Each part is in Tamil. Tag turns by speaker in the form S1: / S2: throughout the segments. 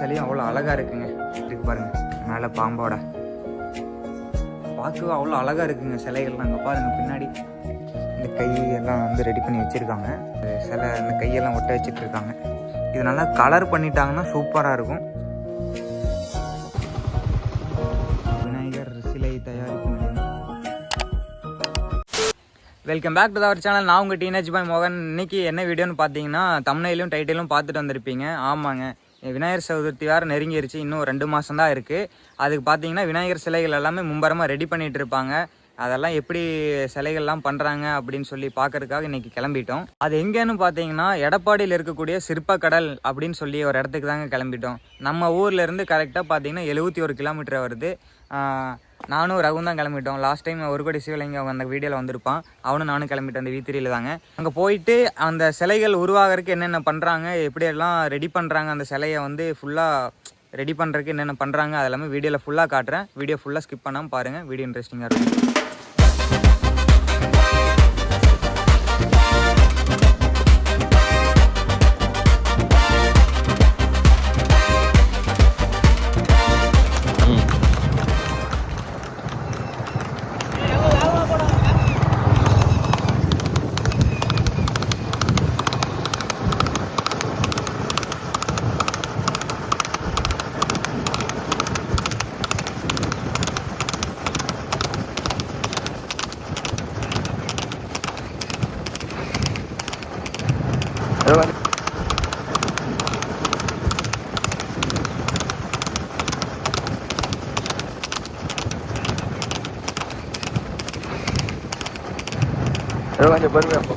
S1: சிலையும் அவ்வளோ அழகாக இருக்குங்க. இருக்கு பாருங்கள் மேலே பாம்போட பார்க்கவே அவ்வளோ அழகாக இருக்குங்க சிலைகள்லாம். அங்கே பாருங்கள் பின்னாடி இந்த கையெல்லாம் வந்து ரெடி பண்ணி வச்சுருக்காங்க. சிலை இந்த கையெல்லாம் ஒட்ட வச்சுட்டு இருக்காங்க. இது நல்லா கலர் பண்ணிட்டாங்கன்னா சூப்பராக இருக்கும். விநாயகர் சிலை தயாரிக்கும் நிலையம். Welcome back to our channel. நான் உங்கள் டீனேஜ் பாய் மோகன். இன்றைக்கி என்ன வீடியோன்னு பார்த்தீங்கன்னா தம்ப்நெயிலும் டைட்டிலும் பார்த்துட்டு வந்திருப்பீங்க. ஆமாங்க, விநாயகர் சதுர்த்தி வேறு நெருங்கிருச்சு. இன்னும் 2 மாதம் தான் இருக்குது. அதுக்கு பார்த்தீங்கன்னா விநாயகர் சிலைகள் எல்லாமே மும்பரமாக ரெடி பண்ணிகிட்டு இருப்பாங்க. அதெல்லாம் எப்படி சிலைகள்லாம் பண்ணுறாங்க அப்படின்னு சொல்லி பார்க்கறதுக்காக இன்றைக்கி கிளம்பிட்டோம். அது எங்கேன்னு பார்த்தீங்கன்னா எடப்பாடியில் இருக்கக்கூடிய சிற்பக்கடல் அப்படின்னு சொல்லி ஒரு இடத்துக்கு தாங்க கிளம்பிட்டோம். நம்ம ஊர்லேருந்து கரெக்டாக பார்த்தீங்கன்னா 71 கிலோமீட்டர் வருது. நானும் ரகுவும் தான் கிளம்பிட்டோம். லாஸ்ட் டைம் ஒரு கோடி சிவலிங்கம் அவங்க அந்த வீடியோவில் வந்திருப்பான். அவனும் நானும் கிளம்பிட்டேன் அந்த V3 தாங்க. அங்கே போயிட்டு அந்த சிலைகள் உருவாகிறதுக்கு என்னென்ன பண்ணுறாங்க, எப்படியெல்லாம் ரெடி பண்ணுறாங்க, அந்த சிலையை வந்து ஃபுல்லாக ரெடி பண்ணுறதுக்கு என்னென்ன பண்ணுறாங்க அதெல்லாமே வீடியோவில் ஃபுல்லாக காட்டுறேன். வீடியோ ஃபுல்லாக ஸ்கிப் பண்ணாமல் பாருங்கள். வீடியோ இன்ட்ரெஸ்டிங்காக இருக்கும். கொஞ்சம் பொறுமையா போ.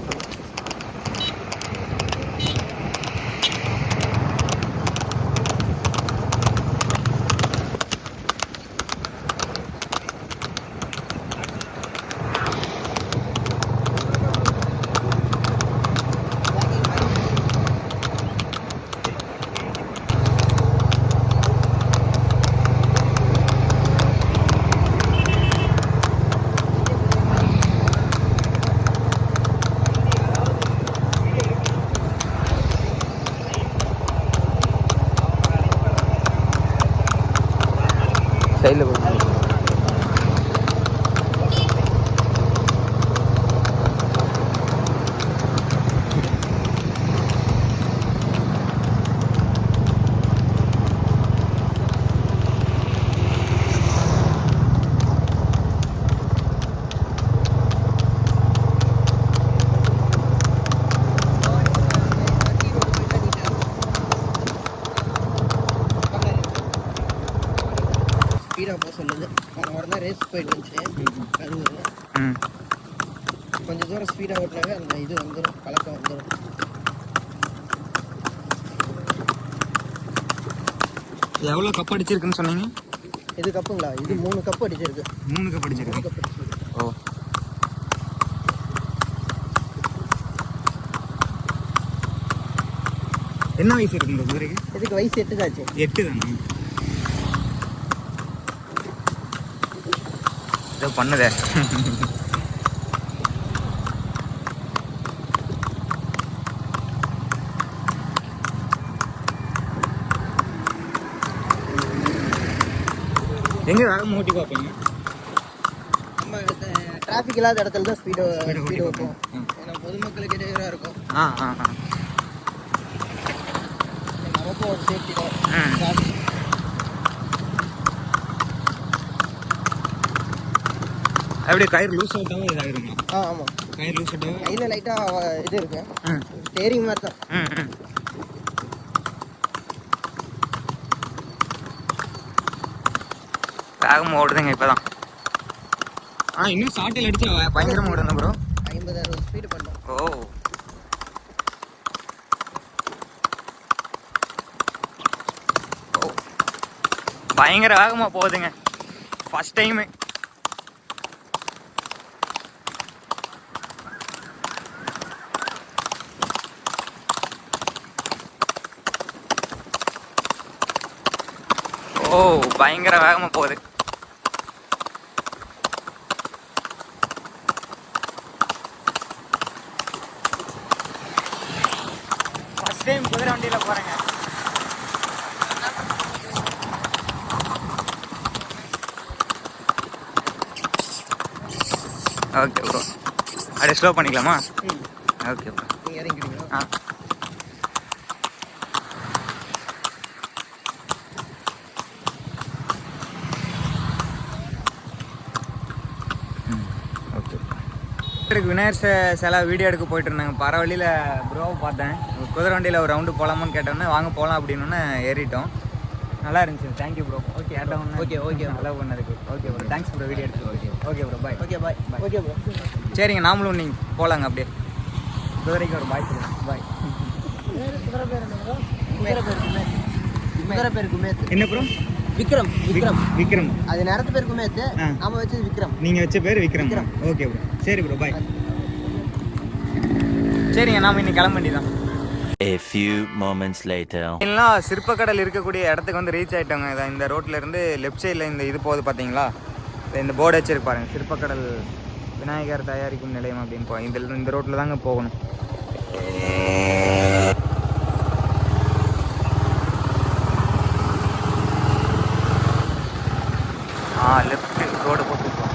S1: சைடில் போய்
S2: ஸ்பீடாக போக சொல்லுது. அவங்க தான் ரேஸ் போயிட்டு இருந்துச்சு. கொஞ்சம் தூரம் ஸ்பீடாக ஓட்டினாவே அந்த இது வந்துடும், பழக்கம் வந்துடும்.
S1: எவ்வளோ கப் அடிச்சிருக்குன்னு சொன்னீங்க?
S2: இது கப்புங்களா? இது 3 கப் அடிச்சிருக்கு.
S1: 3 கப் அடிச்சிருக்கு. ஓ, என்ன வயசு இருக்கு இந்த குதிரைக்கு?
S2: இதுக்கு வயசு 8 தாச்சு.
S1: 8 தானே? ஏதோ பண்ணுதே. எங்கே வேகம் ஓட்டி பார்ப்பீங்க?
S2: நம்ம டிராஃபிக் இல்லாத இடத்துல தான் ஸ்பீடு வைப்போம். ஏன்னா பொதுமக்களுக்கு இடையூறாக இருக்கும். நமக்கும் ஒரு சேஃப்டி தான்.
S1: அப்படியே கயிறு லூஸ் ஆகிட்டாவே இதாகிருங்க.
S2: ஆமாம்,
S1: கயிறு லூஸ் ஆகிட்டாவே
S2: கையில் லைட்டாக இது இருக்கு. ஸ்டேரிங் மாதிரி தான்.
S1: வேகமாக ஓடுதுங்க இப்போ தான். இன்னும் ஷார்ட்டில் அடிச்சு பயங்கரமாக ஓடுங்க ப்ரோ.
S2: 50-60 ஸ்பீடு பண்ணோம்.
S1: ஓ, பயங்கர வேகமாக போகுதுங்க. First time. ஓ, பயங்கர வேகமாக போகுது. ஃபஸ்ட் டைம் குதிரை வண்டியில் போகிறேங்க. Okay bro. அப்படியே ஸ்லோ பண்ணிக்கலாமா? Okay bro.
S2: நீங்கள் இறங்கிடுவீங்களா?
S1: ஆ ஓகே. விநாயகர் சிலை வீடியோ எடுக்க போயிட்டு இருந்தாங்க. பரவழியில் ப்ரோவை பார்த்தேன். குதிரை வண்டியில் ஒரு ரவுண்டு போகலாமான்னு கேட்டோன்னே வாங்க போகலாம் அப்படின்னு ஏறிட்டோம். நல்லா இருந்துச்சு. Thank you bro. ஓகே ஏட்டா ஒன்று. ஓகே நல்லா பண்ணதுக்கு. Okay bro. Thanks bro video எடுத்து. Okay bro bye.
S2: Okay bro.
S1: சரிங்க, நாமளும் நீங்கள் போகலாங்க. அப்படியே குதிரைக்கு ஒரு பாய் சொல்லுங்க. பாய்.
S2: குதிரை பேர் குமேத்.
S1: என்ன ப்ரோ?
S2: விக்ரம்.
S1: விக்ரம்.
S2: அது நேரத்து பேர் குமேத், நாம வச்சது விக்ரம்.
S1: நீங்கள் வச்ச பேர் விக்ரம். Okay bro. சரி ப்ரோ பாய். சரிங்க, நாம இன்னைக்கு கிளம்ப வேண்டியதான்.
S3: A few moments later.
S1: எல்லாம் சிற்பக்கடல் இருக்கக்கூடிய இடத்துக்கு வந்து ரீச் ஆகிட்டோங்க. இதான் இந்த ரோட்டில் இருந்து லெஃப்ட் சைடில் இந்த இது போகுது பார்த்தீங்களா? இந்த போர்டு வச்சிருக்கு பாருங்க, சிற்பக்கடல் விநாயகர் தயாரிக்கும் நிலையம் அப்படின்னு போகும். இந்த ரோட்டில் தாங்க போகணும். லெஃப்ட் ரோடு போட்டுருக்கோம்.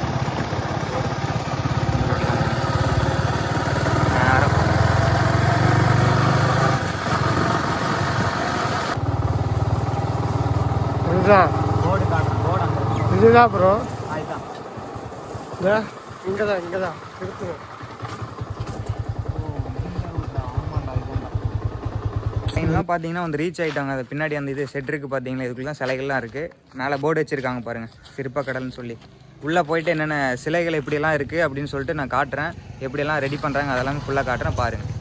S1: போர்டு காட்டுறேன். போர்டு அங்கே
S2: இதுதான் ப்ரோ.
S1: அதுதான்
S2: இங்கே தான் இருக்குங்க.
S1: ட்ரெயின்லாம் பார்த்தீங்கன்னா வந்து ரீச் ஆகிட்டாங்க. அது பின்னாடி அந்த இது செட் இருக்குது பார்த்தீங்களா? இதுக்குலாம் சிலைகள்லாம் இருக்குது. மேலே போர்டு வச்சுருக்காங்க பாருங்கள், சிற்பக்கடல்னு சொல்லி. உள்ளே போயிட்டு என்னென்ன சிலைகள் எப்படியெல்லாம் இருக்குது அப்படின்னு சொல்லிட்டு நான் காட்டுறேன். எப்படியெல்லாம் ரெடி பண்ணுறாங்க அதெல்லாம் ஃபுல்லாக காட்டுறேன் பாருங்கள்.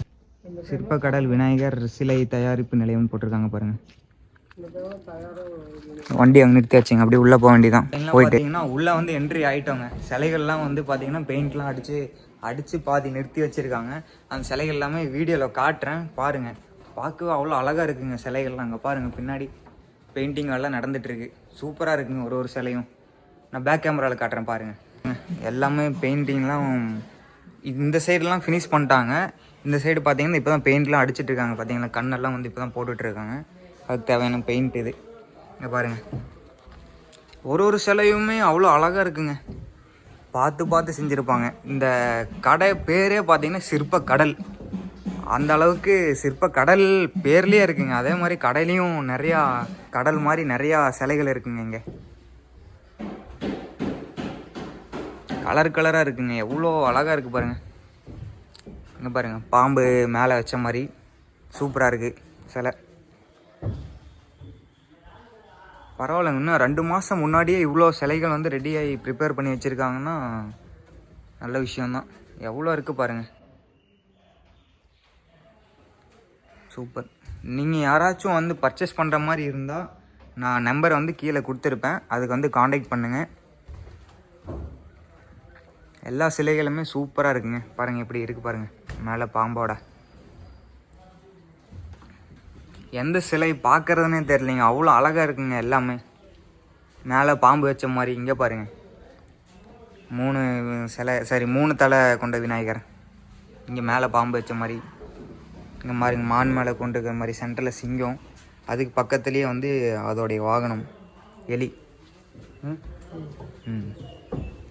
S1: சிற்பக்கடல் விநாயகர் சிலை தயாரிப்பு நிலையம்னு போட்டிருக்காங்க பாருங்கள். வண்டி அங்கே நிறுத்தி வச்சுங்க. அப்படியே உள்ளே போக வேண்டியதான். போயிட்டு பார்த்தீங்கன்னா உள்ளே வந்து என்ட்ரி ஆகிட்டோங்க. சிலைகள்லாம் வந்து பார்த்தீங்கன்னா பெயிண்ட்லாம் அடித்து பாதி நிறுத்தி வச்சுருக்காங்க. அந்த சிலைகள் எல்லாமே வீடியோவில் காட்டுறேன் பாருங்கள். பார்க்கவே அவ்வளோ அழகாக இருக்குங்க சிலைகள்லாம். அங்கே பாருங்கள், பின்னாடி பெயிண்டிங் எல்லாம் நடந்துகிட்ருக்கு. சூப்பராக இருக்குங்க ஒரு சிலையும். நான் பேக் கேமராவில் காட்டுறேன் பாருங்கள். எல்லாமே பெயிண்டிங்லாம் இந்த சைடெலாம் ஃபினிஷ் பண்ணிட்டாங்க. இந்த சைடு பார்த்தீங்கன்னா இப்போ தான் பெயிண்ட்லாம் அடிச்சிட்ருக்காங்க பார்த்தீங்களா? கண்ணெல்லாம் வந்து இப்போ தான் போட்டுட்ருக்காங்க. அதுக்கு தேவையான பெயிண்ட் இது. இங்கே பாருங்கள், ஒரு சிலையுமே அவ்வளோ அழகாக இருக்குங்க. பார்த்து செஞ்சுருப்பாங்க. இந்த கடை பேரே பார்த்தீங்கன்னா சிற்பக்கடல். அந்த அளவுக்கு சிற்பக்கடல் பேர்லேயே இருக்குங்க. அதே மாதிரி கடையிலையும் நிறையா கடல் மாதிரி நிறையா சிலைகள் இருக்குங்க. இங்கே கலராக இருக்குங்க. எவ்வளோ அழகாக இருக்குது பாருங்கள். இங்கே பாருங்கள், பாம்பு மேலே வச்ச மாதிரி சூப்பராக இருக்குது சிலை. பரவாயில்லைங்க, இன்னும் 2 மாதம் முன்னாடியே இவ்வளோ சிலைகள் வந்து ரெடியாகி ப்ரிப்பேர் பண்ணி வச்சுருக்காங்கன்னா நல்ல விஷயந்தான். எவ்வளோ இருக்குது பாருங்கள், சூப்பர். நீங்கள் யாராச்சும் வந்து பர்ச்சேஸ் பண்ணுற மாதிரி இருந்தால் நான் நம்பரை வந்து கீழே கொடுத்துருப்பேன். அதுக்கு வந்து காண்டாக்ட் பண்ணுங்கள். எல்லா சிலைகளுமே சூப்பராக இருக்குங்க. பாருங்கள் எப்படி இருக்குது பாருங்கள். மேலே பாம்போட எந்த சிலை பார்க்குறதுனே தெரியலைங்க. அவ்வளோ அழகாக இருக்குங்க எல்லாமே. மேலே பாம்பு வச்ச மாதிரி. இங்கே பாருங்கள், 3 தலை கொண்ட விநாயகர். இங்கே மேலே பாம்பு வச்ச மாதிரி. இங்கே பாருங்க, மான் மேலே கொண்டு இருக்கிற மாதிரி. சென்டரில் சிங்கம். அதுக்கு பக்கத்துலேயே வந்து அதோடைய வாகனம் எலி.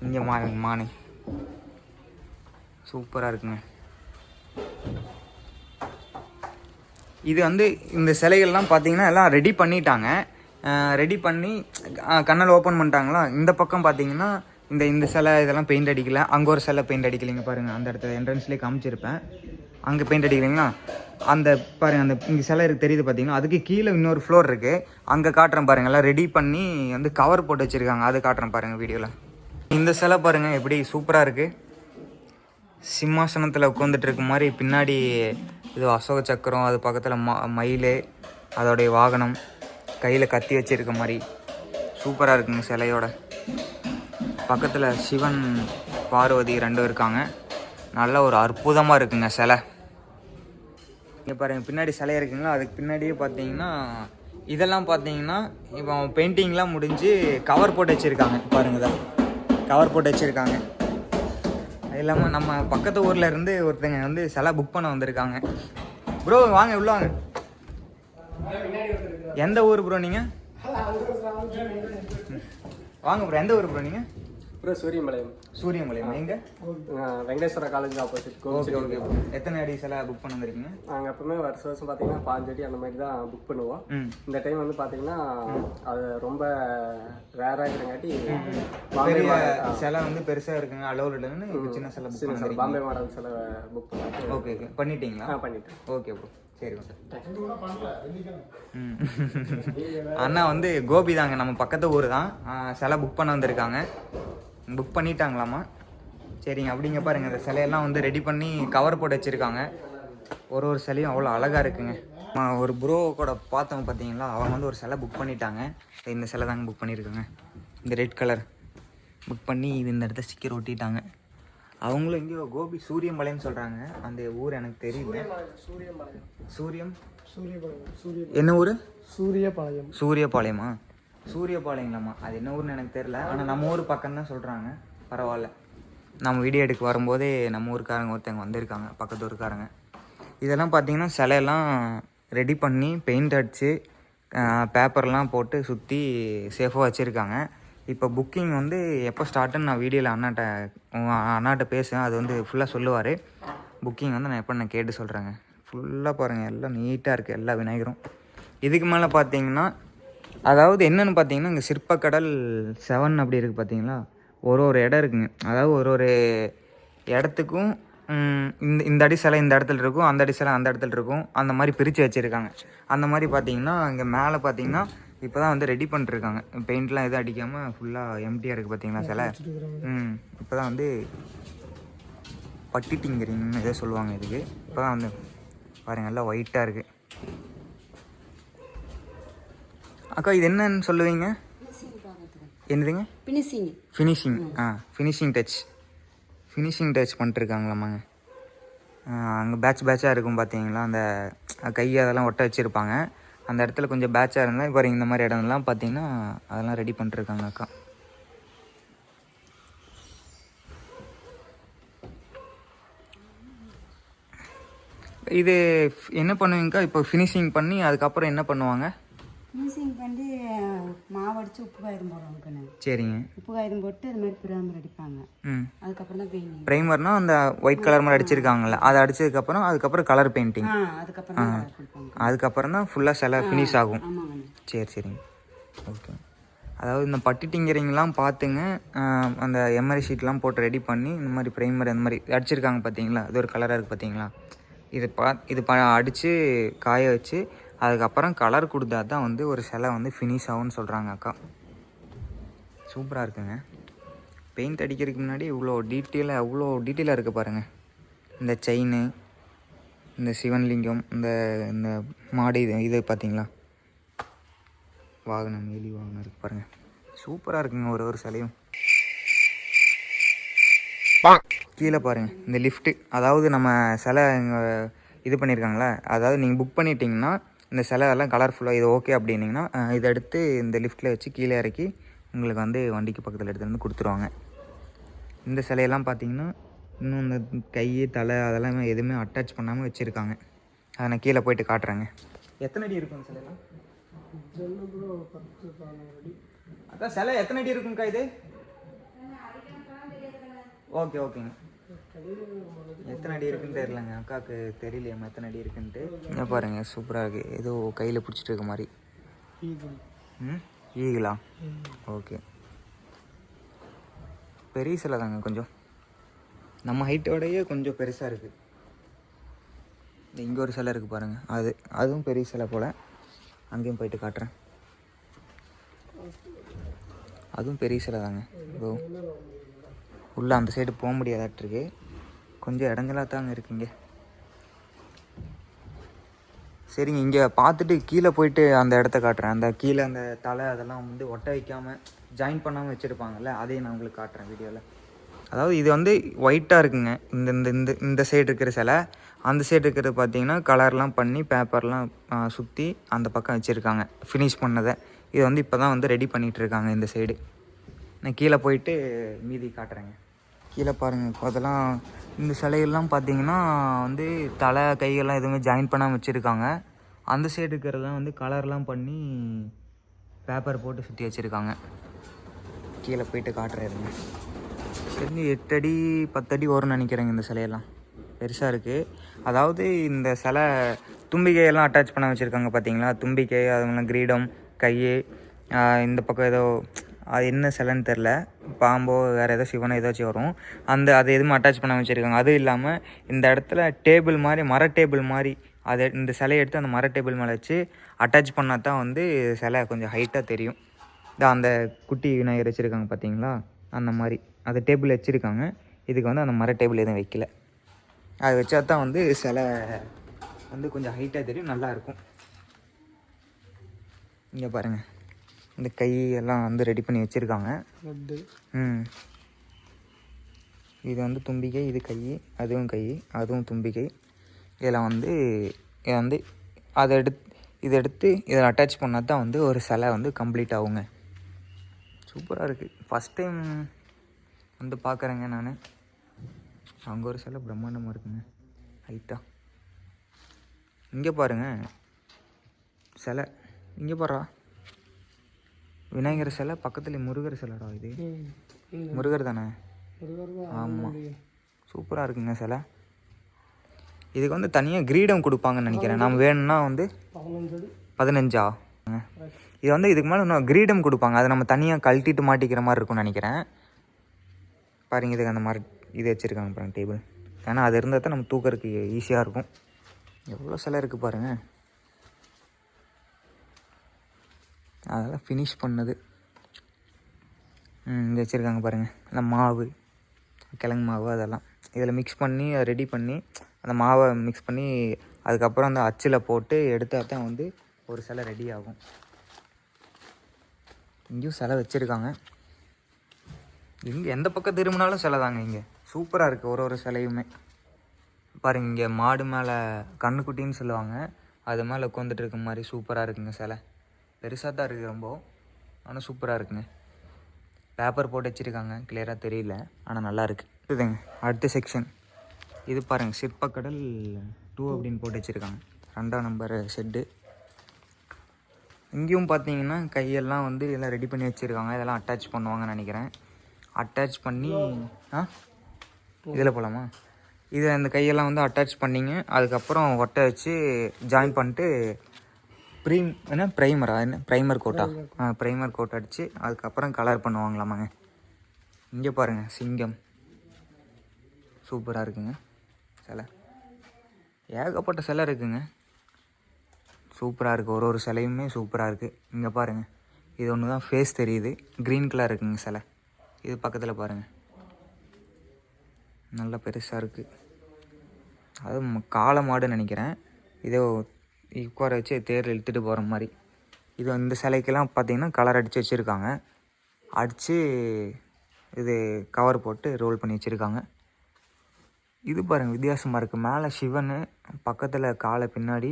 S1: இங்கே மானை. சூப்பராக இருக்குங்க. இது வந்து இந்த சிலைகள்லாம் பார்த்தீங்கன்னா எல்லாம் ரெடி பண்ணிட்டாங்க. ரெடி பண்ணி கண்ணல் ஓப்பன் பண்ணிட்டாங்களா. இந்த பக்கம் பார்த்தீங்கன்னா இந்த சிலை இதெல்லாம் பெயிண்ட் அடிக்கல. அங்கே ஒரு சிலை பெயிண்ட் அடிக்கலைங்க பாருங்கள். அந்த இடத்துல என்ட்ரன்ஸ்லேயே காமிச்சிருப்பேன். அங்கே பெயிண்ட் அடிக்கலைங்களா. அந்த பாருங்கள், அந்த இங்கே சிலை தெரியுது பார்த்தீங்கன்னா. அதுக்கு கீழே இன்னொரு ஃப்ளோர் இருக்குது. அங்கே காட்டுறேன் பாருங்கள். எல்லாம் ரெடி பண்ணி வந்து கவர் போட்டு வச்சுருக்காங்க. அது காட்டுறேன் பாருங்கள் வீடியோவில். இந்த சிலை பாருங்கள் எப்படி சூப்பராக இருக்குது. சிம்மாசனத்தில் உட்காந்துட்டு இருக்க மாதிரி. பின்னாடி இது அசோக சக்கரம். அது பக்கத்தில் மயில், அதோடைய வாகனம், கையில் கத்தி வச்சுருக்க மாதிரி சூப்பராக இருக்குங்க சிலையோட. பக்கத்தில் சிவன் பார்வதி 2 இருக்காங்க. நல்ல ஒரு அற்புதமாக இருக்குங்க சிலை. இங்கே பாருங்கள், பின்னாடி சிலை இருக்குங்களா. அதுக்கு பின்னாடியே பார்த்தீங்கன்னா இதெல்லாம் பார்த்தீங்கன்னா இப்போ பெயிண்டிங்லாம் முடிஞ்சு கவர் போட்டு வச்சுருக்காங்க பாருங்கள். தான் கவர் போட்டு வச்சுருக்காங்க. அது இல்லாமல் நம்ம பக்கத்து ஊரில் இருந்து ஒருத்தங்க வந்து சிலை புக் பண்ண வந்திருக்காங்க. ப்ரோ வாங்க உள்ள வாங்க. எந்த ஊர் ப்ரோ நீங்கள்? வாங்க ப்ரோ, எந்த ஊர் ப்ரோ நீங்கள்?
S4: அப்புறம் சூரியமலையம்.
S1: சூரியமலையம் எங்க?
S4: Venkateswara college opposite.
S1: Okay okay. எத்தனை அடி சிலை புக் பண்ண வந்திருக்கீங்க?
S4: நாங்கள் எப்பவுமே வருஷம் பார்த்தீங்கன்னா 5 அடி அந்த மாதிரி தான் புக் பண்ணுவோம். இந்த டைம் வந்து பார்த்தீங்கன்னா அது ரொம்ப ரேராக இருக்கிறங்காட்டி
S1: பெரிய சிலை வந்து பெருசாக இருக்குங்க, அளவில் இல்லைன்னு இப்போ சின்ன சிலை புக் பண்ண
S4: பாம்பே மாடல் சிலை புக் பண்ணி.
S1: Okay okay. பண்ணிட்டீங்களா?
S4: பண்ணிட்டேன்.
S1: ஓகே ப்ரோ, சரி சார். அண்ணா வந்து கோபி தாங்க, நம்ம பக்கத்து ஊர் தான். சிலை புக் பண்ண வந்திருக்காங்க. புக் பண்ணிட்டாங்களாமா? சரிங்க. அப்படிங்க பாருங்க, இந்த சிலையெல்லாம் வந்து ரெடி பண்ணி கவர் போட்டு வச்சுருக்காங்க. ஒரு சிலையும் அவ்வளோ அழகாக இருக்குங்க. ஒரு ப்ரோ கூட பார்த்தவங்க பார்த்தீங்களா, அவங்க வந்து ஒரு சிலை புக் பண்ணிட்டாங்க. இந்த சிலை தாங்க புக் பண்ணியிருக்காங்க. இந்த ரெட் கலர் புக் பண்ணி இது இந்த இடத்த ஸ்டிக்கர் ஒட்டிட்டாங்க. அவங்களும் எங்கேயோ கோபி சூரியமலைன்னு சொல்கிறாங்க. அந்த ஊர் எனக்கு தெரியல. என்ன ஊர்? சூரியபாளையமா? சூரியபாளையங்களாம்மா? அது என்ன ஊர்னு எனக்கு தெரியல. ஆனால் நம்ம ஊர் பக்கம் தான் சொல்கிறாங்க. பரவாயில்ல. நம்ம வீடியோ எடுக்க வரும்போதே நம்ம ஊருக்காரங்க ஒருத்தவங்க வந்திருக்காங்க, பக்கத்து ஊருக்காரங்க. இதெல்லாம் பார்த்தீங்கன்னா சிலையெல்லாம் ரெடி பண்ணி பெயிண்ட் அடித்து பேப்பர்லாம் போட்டு சுற்றி சேஃபாக வச்சுருக்காங்க. இப்போ புக்கிங் வந்து எப்போ ஸ்டார்ட்டுன்னு நான் வீடியோவில் அண்ணாட்ட பேசுவேன். அது வந்து ஃபுல்லாக சொல்லுவார். புக்கிங் வந்து நான் கேட்டு சொல்கிறேங்க. ஃபுல்லாக பாருங்கள், எல்லாம் நீட்டாக இருக்குது எல்லா விநாயகரும். இதுக்கு மேலே பார்த்தீங்கன்னா, அதாவது என்னென்னு பார்த்தீங்கன்னா, இங்கே சிற்பக்கடல் 7 அப்படி இருக்குது பார்த்தீங்களா, ஒரு இடம் இருக்குங்க. அதாவது ஒரு இடத்துக்கும் இந்த அடி சிலை இந்த இடத்துல இருக்கும், அந்த அடி சிலை அந்த இடத்துல இருக்கும், அந்த மாதிரி பிரித்து வச்சுருக்காங்க. அந்த மாதிரி பார்த்தீங்கன்னா இங்கே மேலே பார்த்தீங்கன்னா இப்போ தான் வந்து ரெடி பண்ணிட்டுருக்காங்க. பெயிண்ட்லாம் எதுவும் அடிக்காமல் ஃபுல்லாக எம்டியாக இருக்குது பார்த்தீங்களா சிலை. இப்போ தான் வந்து பட்டி டிங்கரிங்னு எதோ சொல்லுவாங்க இதுக்கு. இப்போ தான் வந்து பாருங்கள், நல்லா ஒயிட்டாக இருக்குது. அக்கா இது என்னன்னு சொல்லுவீங்க? என்னதுங்க? ஃபினிஷிங். ஃபினிஷிங் டச் பண்ணிட்டுருக்காங்களாமாங்க. அங்கே பேட்சாக இருக்கும் பார்த்தீங்களா, அந்த கை அதெல்லாம் ஒட்ட வச்சுருப்பாங்க. அந்த இடத்துல கொஞ்சம் பேட்சாக இருந்தால் இப்போ இந்த மாதிரி இடம்லாம் பார்த்தீங்கன்னா அதெல்லாம் ரெடி பண்ணிட்டுருக்காங்க அக்கா. இது என்ன பண்ணுவீங்கக்கா? இப்போ ஃபினிஷிங் பண்ணி அதுக்கப்புறம் என்ன பண்ணுவாங்க?
S5: ஃபினிஷிங் பண்ணி மாவு அடித்து உப்பு காகிதம் போடுவாங்க.
S1: சரிங்க.
S5: உப்பு காகிதம் போட்டு அது மாதிரி ப்ரைமர் அடிப்பாங்க. அதுக்கப்புறம் தான் பெயிண்டிங்.
S1: ப்ரைமர்னா அந்த ஒயிட் கலர் மாதிரி அடிச்சிருக்காங்கல்ல, அதை அதுக்கப்புறம் கலர் பெயிண்டிங். அதுக்கப்புறம் தான் ஃபுல்லாக சிலை ஃபினிஷ் ஆகும். சரிங்க. ஓகே. அதாவது இந்த பட்டி டிங்கரிங்லாம் பார்த்துங்க, அந்த எம்ஆர்ஐ ஷீட்லாம் போட்டு ரெடி பண்ணி இந்த மாதிரி ப்ரைமர் அந்த மாதிரி அடிச்சிருக்காங்க பார்த்தீங்களா, இது ஒரு கலராக இருக்குது பார்த்தீங்களா. இது அடித்து காய வச்சு அதுக்கப்புறம் கலர் கொடுத்தா தான் வந்து ஒரு சிலை வந்து ஃபினிஷ் ஆகும்னு சொல்கிறாங்க அக்கா. சூப்பராக இருக்குங்க. பெயிண்ட் அடிக்கிறதுக்கு முன்னாடி அவ்வளோ டீட்டெயிலாக இருக்குது பாருங்கள். இந்த செயின், இந்த சிவன்லிங்கம், இந்த மாடு, இது பார்த்தீங்களா, வாகனம், எலி வாகனம் இருக்குது பாருங்கள். சூப்பராக இருக்குங்க ஒரு சிலையும். கீழே பாருங்கள் இந்த லிஃப்ட்டு, அதாவது நம்ம சிலை இது பண்ணியிருக்காங்களே, அதாவது நீங்கள் புக் பண்ணிட்டீங்கன்னா இந்த சிலை எல்லாம் கலர்ஃபுல்லாக இது ஓகே அப்படின்னிங்கன்னா இதை எடுத்து இந்த லிஃப்ட்டில் வச்சு கீழே இறக்கி உங்களுக்கு வந்து வண்டிக்கு பக்கத்தில் எடுத்துகிட்டு வந்து கொடுத்துருவாங்க. இந்த சிலையெல்லாம் பார்த்தீங்கன்னா இன்னும் இந்த கை தலை அதெல்லாம் எதுவுமே அட்டாச் பண்ணாமல் வச்சுருக்காங்க. அதை நான் கீழே போயிட்டு காட்டுறேங்க. எத்தனை அடி இருக்கும் சிலையெல்லாம்? அக்கா சிலை எத்தனை அடி இருக்குங்கக்கா இது? ஓகேங்க. எத்தனை அடி இருக்குன்னு தெரியலங்க, அக்காவுக்கு தெரியலையாம்மா எத்தனை அடி இருக்குன்ட்டு. என்ன பாருங்கள், சூப்பராக இருக்குது. ஏதோ கையில் பிடிச்சிட்டு இருக்க மாதிரி. ஈகிளா? ஓகே. பெரிய சிலை தாங்க, கொஞ்சம் நம்ம ஹைட்டோடையே கொஞ்சம் பெருசாக இருக்குது. இங்கே ஒரு சிலை இருக்குது பாருங்கள், அதுவும் பெரிய சிலை போல். அங்கேயும் போயிட்டு காட்டுறேன். அதுவும் பெரிய சிலை தாங்க. இதோ உள்ளே அந்த சைடு போக முடியாதாட்டிருக்கு, கொஞ்சம் இடைஞ்சலாக தாங்க இருக்குங்க. சரிங்க, இங்கே பார்த்துட்டு கீழே போயிட்டு அந்த இடத்த காட்டுறேன். அந்த கீழே அந்த தலை அதெல்லாம் வந்து ஒட்ட வைக்காமல் ஜாயின் பண்ணாமல் வச்சுருப்பாங்கல்ல, அதையும் நான் உங்களுக்கு காட்டுறேன் வீடியோவில். அதாவது இது வந்து ஒயிட்டாக இருக்குங்க. இந்த சைடு இருக்கிற சிலை, அந்த சைடு இருக்கிறது பார்த்தீங்கன்னா கலர்லாம் பண்ணி பேப்பர்லாம் சுற்றி அந்த பக்கம் வச்சுருக்காங்க ஃபினிஷ் பண்ணதை. இது வந்து இப்போ தான் வந்து ரெடி பண்ணிகிட்ருக்காங்க இந்த சைடு. நான் கீழே போயிட்டு மீதி காட்டுறேங்க. கீழே பாருங்கள், அதெல்லாம் இந்த சிலையெல்லாம் பார்த்தீங்கன்னா வந்து தலை கையெல்லாம் எதுவுமே ஜாயின் பண்ணாமல் வச்சுருக்காங்க. அந்த சைடு இருக்கிறதெல்லாம் வந்து கலர்லாம் பண்ணி பேப்பர் போட்டு சுற்றி வச்சுருக்காங்க. கீழே போயிட்டு காட்டுறேன். சரி 8 அடி 10 அடி வரும்னு நினைக்கிறேங்க இந்த சிலையெல்லாம். பெருசாக இருக்குது. அதாவது இந்த சிலை தும்பிக்கையெல்லாம் அட்டாச் பண்ண வச்சுருக்காங்க பார்த்தீங்களா? தும்பிக்கை, அதுலாம் கிரீடம், கை, இந்த பக்கம் ஏதோ அது என்ன சிலைன்னு தெரில, பாம்போ வேறு ஏதோ சிவனோ ஏதாச்சும் வரும். அது எதுவுமே அட்டாச் பண்ண வச்சுருக்காங்க. அதுவும் இல்லாமல் இந்த இடத்துல டேபிள் மாதிரி, மர டேபிள் மாதிரி, அதை இந்த சிலையை எடுத்து அந்த மர டேபிள் மேலே வச்சு அட்டாச் பண்ணால் தான் வந்து சிலை கொஞ்சம் ஹைட்டாக தெரியும். அந்த குட்டி விநாயகர் வச்சுருக்காங்க பார்த்தீங்களா, அந்த மாதிரி அந்த டேபிள் வச்சுருக்காங்க. இதுக்கு வந்து அந்த மர டேபிள் எதுவும் வைக்கல. அது வச்சா தான் வந்து சிலை வந்து கொஞ்சம் ஹைட்டாக தெரியும், நல்லாயிருக்கும். இங்கே பாருங்கள், இந்த கை எல்லாம் வந்து ரெடி பண்ணி வச்சுருக்காங்க. இது வந்து தும்பிக்கை, இது கை, அதுவும் கை, அதுவும் தும்பிக்கை. இதில் வந்து இதை எடுத்து இதில் அட்டாச் பண்ணால் தான் வந்து ஒரு சிலை வந்து கம்ப்ளீட் ஆகுங்க. சூப்பராக இருக்குது. ஃபஸ்ட் டைம் வந்து பார்க்குறேங்க நான். அங்கே ஒரு சிலை பிரம்மாண்டமாக இருக்குங்க, ஹைட்டாக. இங்கே பாருங்கள் சிலை, இங்கே பாரா விநாயகர் சிலை, பக்கத்தில் முருகர் சிலைடா. இது முருகர் தானே? ஆமாம், சூப்பராக இருக்குங்க சிலை. இதுக்கு வந்து தனியாக கிரீடம் கொடுப்பாங்கன்னு நினைக்கிறேன். நம்ம வேணும்னா வந்து 15 இது வந்து இதுக்கு மேலே இன்னும் கிரீடம் கொடுப்பாங்க. அதை நம்ம தனியாக கழட்டிட்டு மாட்டிக்கிற மாதிரி இருக்கும்னு நினைக்கிறேன். பாருங்க, இதுக்கு அந்த மாதிரி இது வச்சுருக்காங்க பாருங்கள் டேபிள். ஏன்னா அது இருந்தால் தான் நம்ம தூக்கறதுக்கு ஈஸியாக இருக்கும். எவ்வளோ சிலை இருக்குது பாருங்கள். அதெல்லாம் ஃபினிஷ் பண்ணது. இங்கே வச்சுருக்காங்க பாருங்கள். அந்த மாவு, கிழங்கு மாவு, அதெல்லாம் இதில் மிக்ஸ் பண்ணி அதை ரெடி பண்ணி அந்த மாவை மிக்ஸ் பண்ணி அதுக்கப்புறம் அந்த அச்சில் போட்டு எடுத்தால் தான் வந்து ஒரு சிலை ரெடி ஆகும். இங்கேயும் சிலை வச்சுருக்காங்க. இங்கே எந்த பக்கம் திரும்பினாலும் சிலை தாங்க. இங்கே சூப்பராக இருக்குது ஒரு சிலையுமே. பாருங்க, இங்கே மாடு மேலே கண்ணுக்குட்டின்னு சொல்லுவாங்க, அது மேலே உட்காந்துட்டு இருக்க மாதிரி சூப்பராக இருக்குங்க சிலை. பெருசாக தான் இருக்குது ரொம்ப, ஆனால் சூப்பராக இருக்குங்க. பேப்பர் போட்டு வச்சுருக்காங்க, கிளியராக தெரியல, ஆனால் நல்லா இருக்குது. இதுங்க அடுத்த செக்ஷன். இது பாருங்கள், சிற்பக்கடல் 2 அப்படின்னு போட்டு வச்சுருக்காங்க, 2ஆம் நம்பர் ஷெட்டு. இங்கேயும் பார்த்தீங்கன்னா கையெல்லாம் வந்து எல்லாம் ரெடி பண்ணி வச்சுருக்காங்க. இதெல்லாம் அட்டாச் பண்ணுவாங்கன்னு நினைக்கிறேன். அட்டாச் பண்ணி இதில் போகலாமா? இதை அந்த கையெல்லாம் வந்து அட்டாச் பண்ணிங்க, அதுக்கப்புறம் ஒட்டை வச்சு ஜாயின் பண்ணிட்டு ப்ரைமர் கோட்டா ப்ரைமர் கோட் அடித்து அதுக்கப்புறம் கலர் பண்ணுவாங்களாமாங்க. இங்கே பாருங்கள், சிங்கம் சூப்பராக இருக்குங்க சிலை. ஏகப்பட்ட சிலை இருக்குங்க, சூப்பராக இருக்குது. ஒரு சிலையுமே சூப்பராக இருக்குது. இங்கே பாருங்கள், இது ஒன்று தான் ஃபேஸ் தெரியுது, க்ரீன் கலர் இருக்குங்க சிலை. இது பக்கத்தில் பாருங்கள், நல்லா பெருசாக இருக்குது. அது காளை மாடுன்னு நினைக்கிறேன். இதோ உட்கார வச்சு தேர் இழுத்துட்டு போகிற மாதிரி. இது இந்த சிலைக்கெல்லாம் பார்த்திங்கன்னா கலர் அடித்து வச்சுருக்காங்க. அடித்து இது கவர் போட்டு ரோல் பண்ணி வச்சுருக்காங்க. இது பாருங்கள், வித்தியாசமாக இருக்குது. மேலே சிவன், பக்கத்தில் காளை, பின்னாடி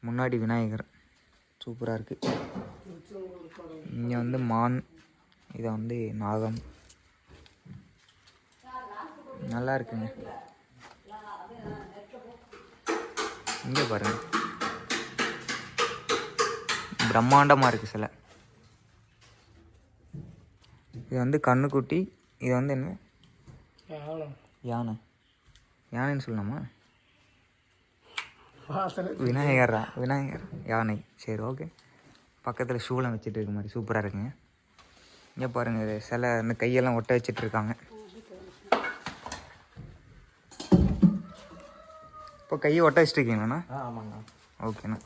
S1: முன்னாடி விநாயகர். சூப்பராக இருக்குது. இங்கே வந்து மான், இதை வந்து நாகம். நல்லா இருக்குங்க. இங்கே பாருங்கள், பிரம்மாண்டமாக இருக்குது சிலை. இது வந்து கண்ணுக்குட்டி. இது வந்து என்ன? யானைன்னு சொல்லலாமா? விநாயகர் யானை. சரி, ஓகே. பக்கத்தில் சூளம் வச்சுட்டு இருக்க மாதிரி சூப்பராக இருக்குங்க. இங்கே பாருங்கள், இது சிலை இந்த கையெல்லாம் ஒட்ட வச்சுட்டு இருக்காங்க. இப்போ கையை ஒட்ட வச்சுட்டு இருக்கீங்களாண்ணா?
S4: ஆமாங்கண்ணா.
S1: ஓகேண்ணா.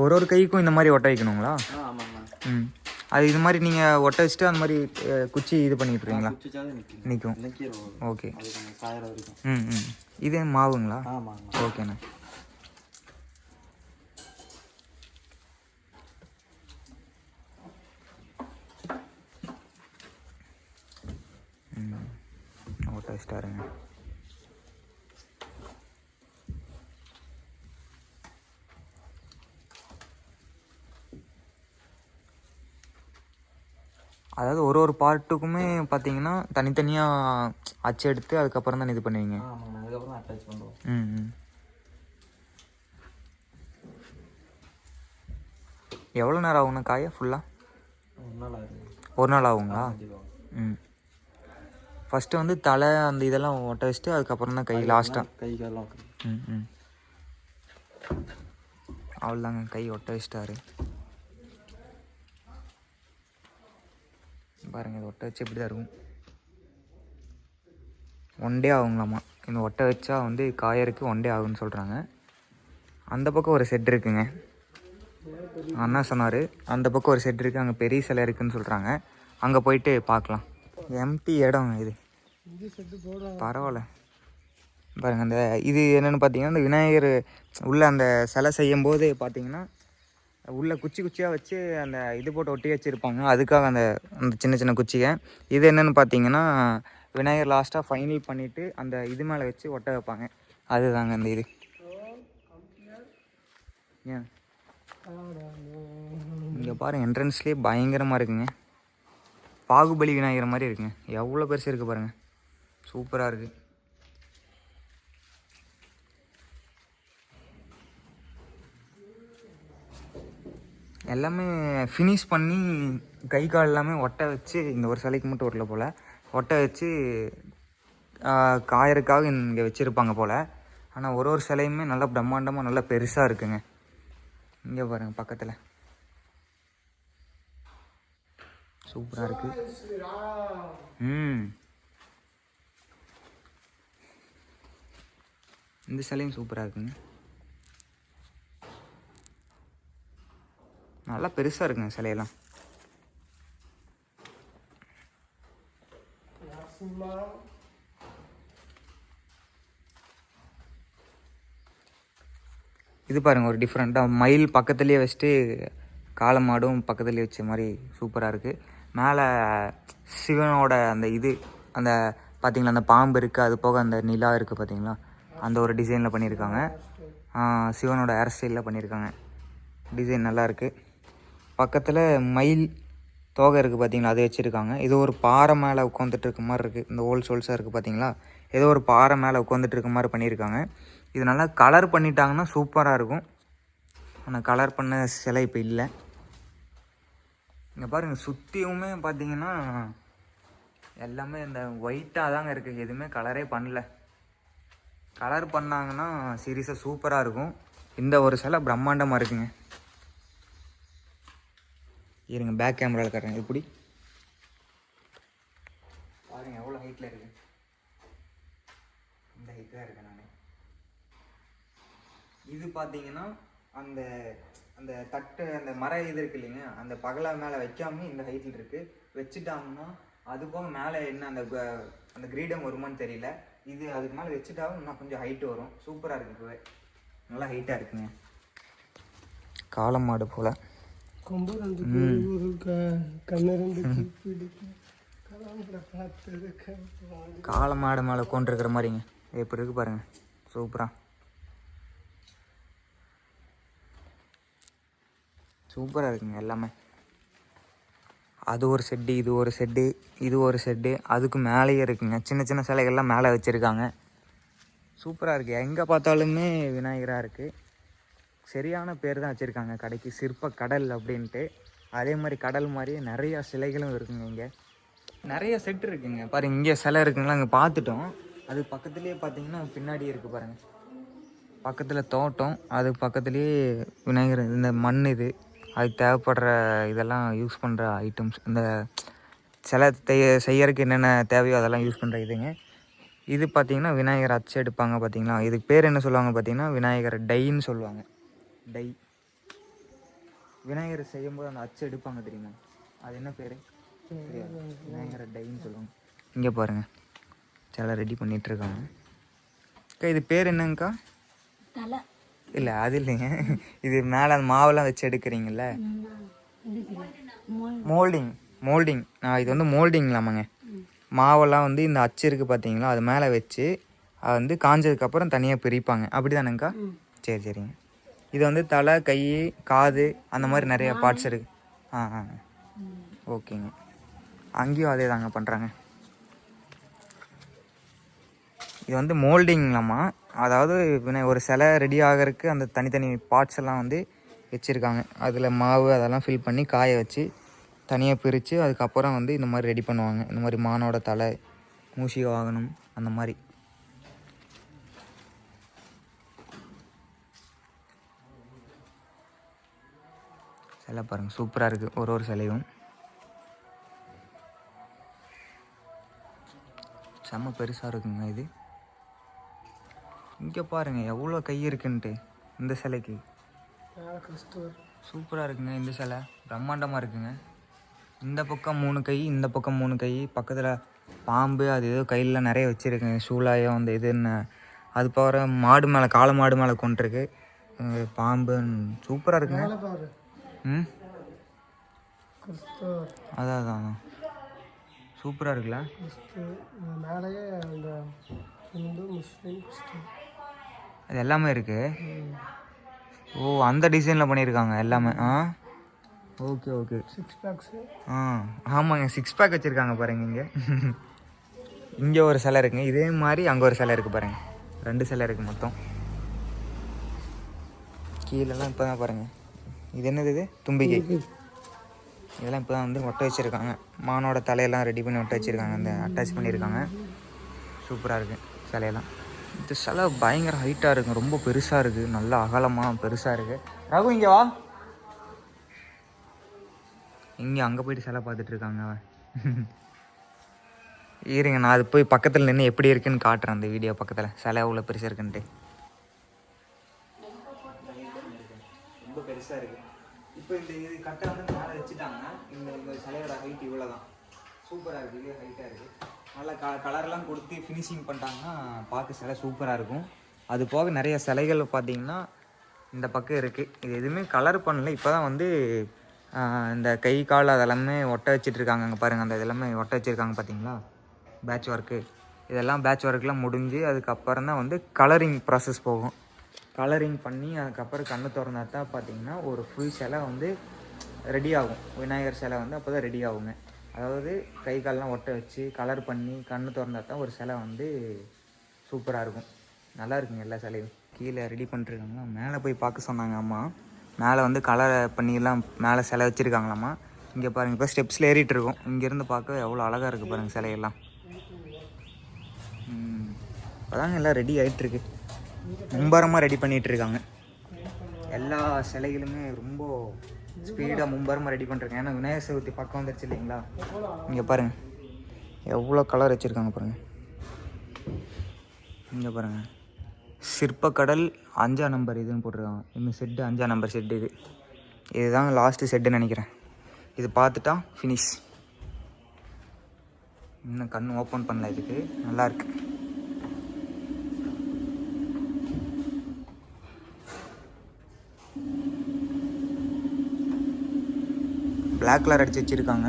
S1: ஒரு கைக்கும் இந்த மாதிரி ஒட்ட வைக்கணுங்களா?
S4: ஆமாங்கண்ணா.
S1: அது இது மாதிரி நீங்கள் ஒட்ட வச்சுட்டு அந்த மாதிரி குச்சி இது பண்ணிட்டு இருக்கீங்களா? நிற்கும். ஓகே. இது மாவுங்களா? ஓகேண்ணா. ஒட்ட வச்சுட்டாருங்க. அதாவது ஒரு பார்ட்டுக்குமே பார்த்தீங்கன்னா தனித்தனியாக அச்சு எடுத்து அதுக்கப்புறம் தான் இது பண்ணுவீங்க. எவ்வளோ நேரம் ஆகுண்ணா காய ஃபுல்லாக?
S4: ஒரு நாள் ஆகுது.
S1: ஒரு நாள் ஆகுங்களா? ம். ஃபஸ்ட்டு வந்து தலை அந்த இதெல்லாம் ஒட்ட வச்சுட்டு அதுக்கப்புறம் தான் கை லாஸ்ட்டாக
S4: கை காலெலாம்.
S1: ம் ம் அவ்வளோதாங்க, கை ஒட்ட வச்சிட்டாரு பாருங்கள். இது ஒட்ட வச்சு இப்படி தான் இருக்கும். 1 டே ஆகுங்களாம்மா. இந்த ஒட்ட வச்சா வந்து காயருக்கு 1 டே ஆகுன்னு சொல்கிறாங்க. அந்த பக்கம் ஒரு செட் இருக்குங்க, அண்ணா சொன்னார். அந்த பக்கம் ஒரு செட் இருக்குது, அங்கே பெரிய சிலை இருக்குதுன்னு சொல்கிறாங்க. அங்கே போயிட்டு பார்க்கலாம். எம்டி இடம் இது, பரவாயில்ல. பாருங்கள் அந்த இது என்னென்னு பார்த்தீங்கன்னா, இந்த விநாயகர் உள்ளே அந்த சிலை செய்யும்போது பார்த்தீங்கன்னா உள்ளே குச்சி குச்சியாக வச்சு அந்த இது போட்டு ஒட்டி வச்சுருப்பாங்க. அதுக்காக அந்த அந்த சின்ன சின்ன குச்சியை. இது என்னென்னு பார்த்தீங்கன்னா விநாயகர் லாஸ்ட்டாக ஃபைனல் பண்ணிவிட்டு அந்த இது மேலே வச்சு ஒட்ட வைப்பாங்க. அதுதாங்க அந்த இது. ஏன் இங்கே பாருங்கள், என்ட்ரன்ஸ்லேயே பயங்கரமாக இருக்குங்க. பாகுபலி விநாயகர் மாதிரி இருக்குங்க. எவ்வளோ பெருசு இருக்குது பாருங்கள், சூப்பராக இருக்குது. எல்லாமே ஃபினிஷ் பண்ணி கை கால் எல்லாமே ஒட்ட வச்சு, இந்த ஒரு சிலைக்கு மட்டும் வரல போல், ஒட்ட வச்சு காயருக்காக இங்கே வச்சுருப்பாங்க போல். ஆனால் ஒரு சிலையுமே நல்லா பிரம்மாண்டமாக நல்லா பெருசாக இருக்குங்க. இங்கே பாருங்கள் பக்கத்தில் சூப்பராக இருக்குது. இந்த சிலையும் சூப்பராக இருக்குங்க, நல்லா பெருசாக இருக்குங்க சிலையெல்லாம். இது பாருங்கள் ஒரு டிஃப்ரெண்ட்டாக மயில் பக்கத்துலேயே வச்சுட்டு காளை மாடும் பக்கத்துலேயே வச்ச மாதிரி சூப்பராக இருக்குது. மேலே சிவனோட அந்த இது அந்த பார்த்திங்களா, அந்த பாம்பு இருக்குது, அது போக அந்த நிலா இருக்குது பார்த்திங்களா, அந்த ஒரு டிசைனில் பண்ணியிருக்காங்க. சிவனோட ஹேர் ஸ்டைலில் பண்ணியிருக்காங்க. டிசைன் நல்லாயிருக்கு. பக்கத்தில் மயில் தோகை இருக்குது பார்த்திங்களா, அது வச்சுருக்காங்க. இது ஒரு பாறை மேலே உட்காந்துட்டு இருக்க மாதிரி இருக்குது. இந்த ஓல்ட் சோல்ஸாக இருக்குது பார்த்திங்களா, ஏதோ ஒரு பாறை மேலே உட்காந்துட்டு இருக்க மாதிரி பண்ணியிருக்காங்க. இது நல்லா கலர் பண்ணிட்டாங்கன்னா சூப்பராக இருக்கும். ஆனால் கலர் பண்ண சிலை இப்போ இல்லை. இங்கே பாருங்கள், சுற்றியுமே பார்த்திங்கன்னா எல்லாமே இந்த ஒயிட்டாக தாங்க இருக்குது, எதுவுமே கலரே பண்ணல. கலர் பண்ணாங்கன்னா சீரியஸாக சூப்பராக இருக்கும். இந்த ஒரு சிலை பிரம்மாண்டமாக இருக்குங்க. இருங்க பேக் கேமராவில் காட்டுறேன். இப்படி பாருங்கள் எவ்வளோ ஹைட்டில் இருக்குது. இந்த ஹைட் தான் இருக்கேன் நான். இது பார்த்தீங்கன்னா அந்த அந்த தட்டு அந்த மர இது இருக்குது இல்லைங்க, அந்த பகலா மேலே வைக்காம இந்த ஹைட்டில் இருக்குது. வச்சுட்டாங்கன்னா அது போக மேலே என்ன அந்த அந்த கிரீடம் வருமானு தெரியல. இது அதுக்கு மேலே வச்சுட்டாவும் இன்னும் கொஞ்சம் ஹைட்டு வரும். சூப்பராக இருக்குது, இப்போவே நல்லா ஹைட்டாக இருக்குங்க. காளை மாடு போல் காளை மாடு மேலே கொண்டிருக்கிற மாதிரிங்க. எப்படி இருக்கு பாருங்க, சூப்பராக சூப்பராக இருக்குங்க எல்லாமே. அது ஒரு செட்டு, இது ஒரு செட்டு, இது ஒரு செட்டு, அதுக்கு மேலேயே இருக்குங்க. சின்ன சின்ன சிலைகள்லாம் மேலே வச்சுருக்காங்க. சூப்பராக இருக்குது. எங்கே பார்த்தாலுமே விநாயகராக இருக்குது. சரியான பேர் தான் வச்சுருக்காங்க கடைக்கு, சிற்ப கடல் அப்படின்ட்டு. அதே மாதிரி கடல் மாதிரியே நிறையா சிலைகளும் இருக்குங்க. இங்கே நிறைய செட்டு இருக்குங்க. பாருங்கள், இங்கே சிலை இருக்குங்களா, அங்கே பார்த்துட்டோம். அது பக்கத்துலேயே பார்த்தீங்கன்னா பின்னாடி இருக்குது பாருங்கள், பக்கத்தில் தோட்டம். அது பக்கத்துலேயே விநாயகர் இந்த மண் இது அதுக்கு தேவைப்படுற இதெல்லாம் யூஸ் பண்ணுற ஐட்டம்ஸ், இந்த சிலை செய்யறதுக்கு என்னென்ன தேவையோ அதெல்லாம் யூஸ் பண்ணுற இதுங்க. இது பார்த்திங்கன்னா விநாயகர் அச்சு எடுப்பாங்க பார்த்திங்களா, இதுக்கு பேர் என்ன சொல்லுவாங்க பார்த்திங்கன்னா விநாயகர் டைன்னு சொல்லுவாங்க. டை விநாயகர் செய்யும்போது அந்த அச்சு எடுப்பாங்க தெரியுமா, அது என்ன பேர்? விநாயகர் டைன்னு சொல்லுவாங்க. இங்கே பாருங்கள் சிலை ரெடி பண்ணிகிட்ருக்காங்க. அக்கா இது பேர் என்னங்கக்கா? இல்லை அது இல்லைங்க, இது மேலே அந்த மாவெல்லாம் வச்சு எடுக்கிறீங்கள, மோல்டிங். இது வந்து மோல்டிங்லாமாங்க. மாவெல்லாம் வந்து இந்த அச்சு இருக்குது பார்த்தீங்களா, அது மேலே வச்சு அது வந்து காஞ்சதுக்கப்புறம் தனியாக பிரிப்பாங்க, அப்படி தானேங்க்கா? சரி சரிங்க. இது வந்து தலை, கை, காது அந்த மாதிரி நிறைய பார்ட்ஸ் இருக்குது. ஓகேங்க. அங்கேயும் அதே தாங்க பண்ணுறாங்க. இது வந்து மோல்டிங்லாமா, அதாவது ஒரு சிலை ரெடி ஆகிறதுக்கு அந்த தனித்தனி பார்ட்ஸ் எல்லாம் வந்து வச்சுருக்காங்க. அதில் மாவு அதெல்லாம் ஃபில் பண்ணி காய வச்சு தனியாக பிரித்து அதுக்கப்புறம் வந்து இந்த மாதிரி ரெடி பண்ணுவாங்க. இந்த மாதிரி மானோட தலை, மூஷிக வாகனம் அந்த மாதிரி. சிலை பாருங்கள் சூப்பராக இருக்குது. ஒரு சிலையும் செம்ம பெருசாக இருக்குங்க. இது இங்கே பாருங்கள் எவ்வளோ கை இருக்குன்ட்டு இந்த சிலைக்கு. சூப்பராக இருக்குங்க. இந்த சிலை பிரம்மாண்டமாக இருக்குங்க. இந்த பக்கம் 3 கை, இந்த பக்கம் 3 கை, பக்கத்தில் பாம்பு அது ஏதோ கையில் நிறைய வச்சுருக்குங்க. சூலாயம் அந்த இதுன்னு அது போகிற மாடு மேலே காளை மாடு மேலே கொண்டிருக்கு பாம்பு. சூப்பராக இருக்குங்க. ம் அதான் சூப்பராக இருக்குல்ல. அது எல்லாமே இருக்குது. ஓ அந்த டிசைனில் பண்ணியிருக்காங்க எல்லாமே. Okay okay. 6 பேக்ஸு. ஆமாங்க 6 பேக் வச்சுருக்காங்க பாருங்க. இங்கே ஒரு சிலை இருக்குங்க. இதே மாதிரி அங்கே ஒரு சிலை இருக்குது பாருங்கள். 2 சிலை இருக்குது மொத்தம். கீழெல்லாம் இப்போ தான் பாருங்கள். இது என்னது? இது தும்பிக்கை. இதெல்லாம் இப்போ தான் வந்து ஒட்ட வச்சுருக்காங்க. மானோட தலையெல்லாம் ரெடி பண்ணி ஒட்ட வச்சுருக்காங்க. அந்த அட்டாச் பண்ணியிருக்காங்க. சூப்பராக இருக்குது சிலையெல்லாம். இந்த சிலை பயங்கர ஹைட்டாக இருக்குது. ரொம்ப பெருசாக இருக்குது. நல்லா அகலமாக பெருசாக இருக்குது. ரகு இங்கே வா. இங்கே அங்கே போய்ட்டு சிலை பார்த்துட்ருக்காங்க. இருங்க நான் அது போய் பக்கத்தில் நின்று எப்படி இருக்குன்னு காட்டுறேன். அந்த வீடியோ பக்கத்தில் சிலை எவ்வளோ பெருசாக இருக்குன்ட்டு. ரொம்ப பெருசாக இருக்குது. இப்போ இந்த இது கட்டை வந்து மேலே வச்சுட்டாங்கன்னா இந்த சிலையோட ஹைட் இவ்வளோ தான். சூப்பராக இருக்குது. இதே ஹைட்டாக இருக்குது. நல்லா கலர்லாம் கொடுத்து ஃபினிஷிங் பண்ணிட்டாங்கன்னா பார்க்க சிலை சூப்பராக இருக்கும். அது போக நிறைய சிலைகள் பார்த்திங்கன்னா இந்த பக்கம் இருக்குது. இது எதுவுமே கலர் பண்ணல. இப்போ தான் வந்து இந்த கை கால் அதெல்லாமே ஒட்ட வச்சிட்ருக்காங்க. அங்கே பாருங்கள் அந்த இதெல்லாமே ஒட்ட வச்சுருக்காங்க பார்த்தீங்களா. பேட்ச் ஒர்க்கு இதெல்லாம் பேட்ச் ஒர்க்லாம் முடிஞ்சு அதுக்கப்புறம் தான் வந்து கலரிங் ப்ராசஸ் போகும். கலரிங் பண்ணி அதுக்கப்புறம் கண்ணு திறந்தா தான் பார்த்திங்கன்னா ஒரு ஃபுல் சிலை வந்து ரெடி ஆகும். விநாயகர் சிலை வந்து அப்போ தான் ரெடி ஆகுங்க. அதாவது கை கால்லாம் ஒட்ட வச்சு கலர் பண்ணி கண்ணு திறந்தா தான் ஒரு சிலை வந்து சூப்பராக இருக்கும். நல்லா இருக்குங்க எல்லா சிலையும். கீழே ரெடி பண்ணிட்டுருக்காங்க. மேலே போய் பார்க்க சொன்னாங்க அம்மா. மேலே வந்து கலர் பண்ணிலாம் மேலே சிலை வச்சுருக்காங்களாம்மா. இங்கே பாருங்கள் இப்போ ஸ்டெப்ஸில் ஏறிட்டுருக்கோம். இங்கேருந்து பார்க்க எவ்வளோ அழகாக இருக்குது பாருங்கள் சிலையெல்லாம். இப்போதாங்க எல்லாம் ரெடி ஆகிட்டுருக்கு. மும்பரமாக ரெடி பண்ணிகிட்ருக்காங்க. எல்லா சிலைகளுமே ரொம்ப ஸ்பீடாக மும்பரமாக ரெடி பண்ணுறாங்க. ஏன்னா விநாயகர் சதுர்த்தி பக்கம் வந்துருச்சு இல்லைங்களா. இங்கே பாருங்கள் எவ்வளோ கலர் வச்சுருக்காங்க பாருங்கள். இங்கே பாருங்கள் சிற்பக்கடல் 5ஆம் நம்பர் இதுன்னு போட்டிருக்காங்க. இந்த செட்டு 5ஆம் நம்பர் செட்டு. இதுதான் லாஸ்ட்டு செட்டுன்னு நினைக்கிறேன். இது பார்த்துட்டா ஃபினிஷ். இன்னும் கண் ஓப்பன் பண்ணல. இதுக்கு நல்லாயிருக்கு. பிளாக் கலர் அடித்து வச்சுருக்காங்க.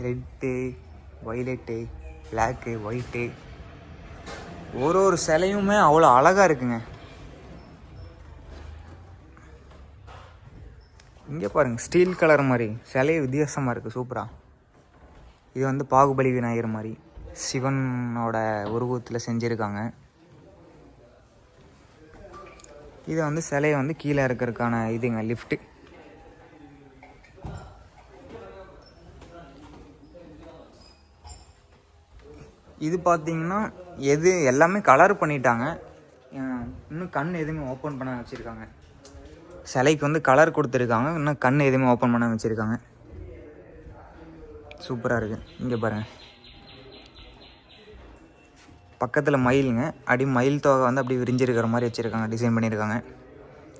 S1: ரெட்டு, ஒய்லெட்டு, பிளாக்கு, ஒயிட்டு ஒரு சிலையுமே அவ்வளோ அழகாக இருக்குங்க. இங்கே பாருங்கள் ஸ்டீல் கலர் மாதிரி சிலையே வித்தியாசமாக இருக்குது. சூப்பராக. இது வந்து பாகுபலி விநாயகர் மாதிரி சிவனோட உருவத்தில் செஞ்சுருக்காங்க. இது வந்து சிலையை வந்து கீழே இருக்கிறதுக்கான இதுங்க லிஃப்ட்டு. இது பார்த்திங்கன்னா எல்லாமே கலர் பண்ணிட்டாங்க. இன்னும் கண் எதுவுமே ஓப்பன் பண்ண வச்சுருக்காங்க. சிலைக்கு வந்து கலர் கொடுத்துருக்காங்க. இன்னும் கண் எதுவுமே ஓப்பன் பண்ண வச்சுருக்காங்க. சூப்பராக இருக்குது. இங்கே பாருங்கள் பக்கத்தில் மயிலுங்க. அப்படி மயில் தொகை வந்து அப்படி விரிஞ்சிருக்கிற மாதிரி வச்சுருக்காங்க. டிசைன் பண்ணியிருக்காங்க.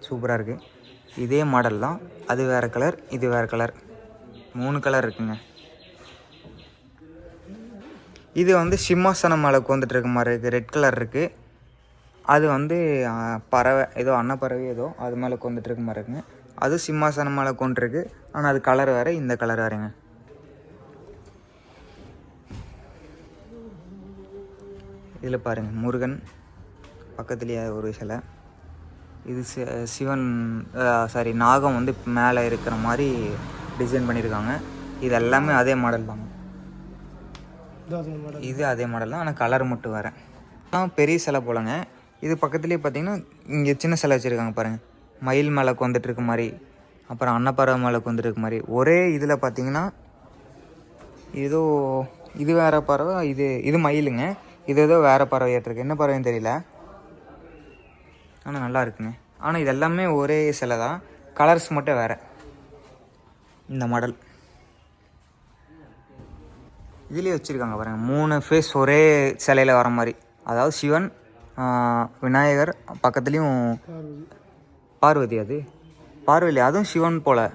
S1: சூப்பராக இருக்குது. இதே மாடல் தான். அது வேறு கலர், இது வேறு கலர். 3 கலர் இருக்குங்க. இது வந்து சிம்மாசனம் மேலே உட்காந்துட்டு இருக்க மாதிரி இருக்குது. ரெட் கலர் இருக்குது. அது வந்து பறவை ஏதோ அன்னப்பறவை ஏதோ அது மேலே உட்காந்துட்டு இருக்க மாதிரி இருக்குங்க. அது சிம்மாசனம் மேலே கொண்டிருக்கு. ஆனால் அது கலர் வேறு, இந்த கலர் வேறுங்க. இதில் பாருங்கள் முருகன் பக்கத்துலேயே ஒரு சிலை. இது சிவன் நாகம் வந்து மேலே இருக்கிற மாதிரி டிசைன் பண்ணியிருக்காங்க. இது எல்லாமே அதே மாடல் தாங்க. இது அதே மாடல் தான். ஆனால் கலர் மட்டும் வேறு. பெரிய சிலை போலங்க. இது பக்கத்துலேயே பார்த்தீங்கன்னா இங்கே சின்ன சிலை வச்சுருக்காங்க பாருங்கள், மயில் மேலே வந்துட்டு இருக்க மாதிரி, அப்புறம் அன்னப்பறவை மேலே வந்துட்டு இருக்க மாதிரி. ஒரே இதில் பார்த்தீங்கன்னா ஏதோ இது வேறு பறவை, இது மயிலுங்க, இது ஏதோ வேறு பறவை ஏற்றிருக்கு, என்ன பறவைன்னு தெரியல, ஆனால் நல்லா இருக்குங்க. ஆனால் இது எல்லாமே ஒரே சிலை தான், கலர்ஸ் மட்டும் வேறு. இந்த மாடல் இதுலேயே வச்சுருக்காங்க பாருங்கள், 3 ஃபேஸ் ஒரே சிலையில் வர மாதிரி. அதாவது சிவன், விநாயகர், பக்கத்துலேயும் பார்வதி. அது பார்வதி, அதுவும் சிவன் போல்,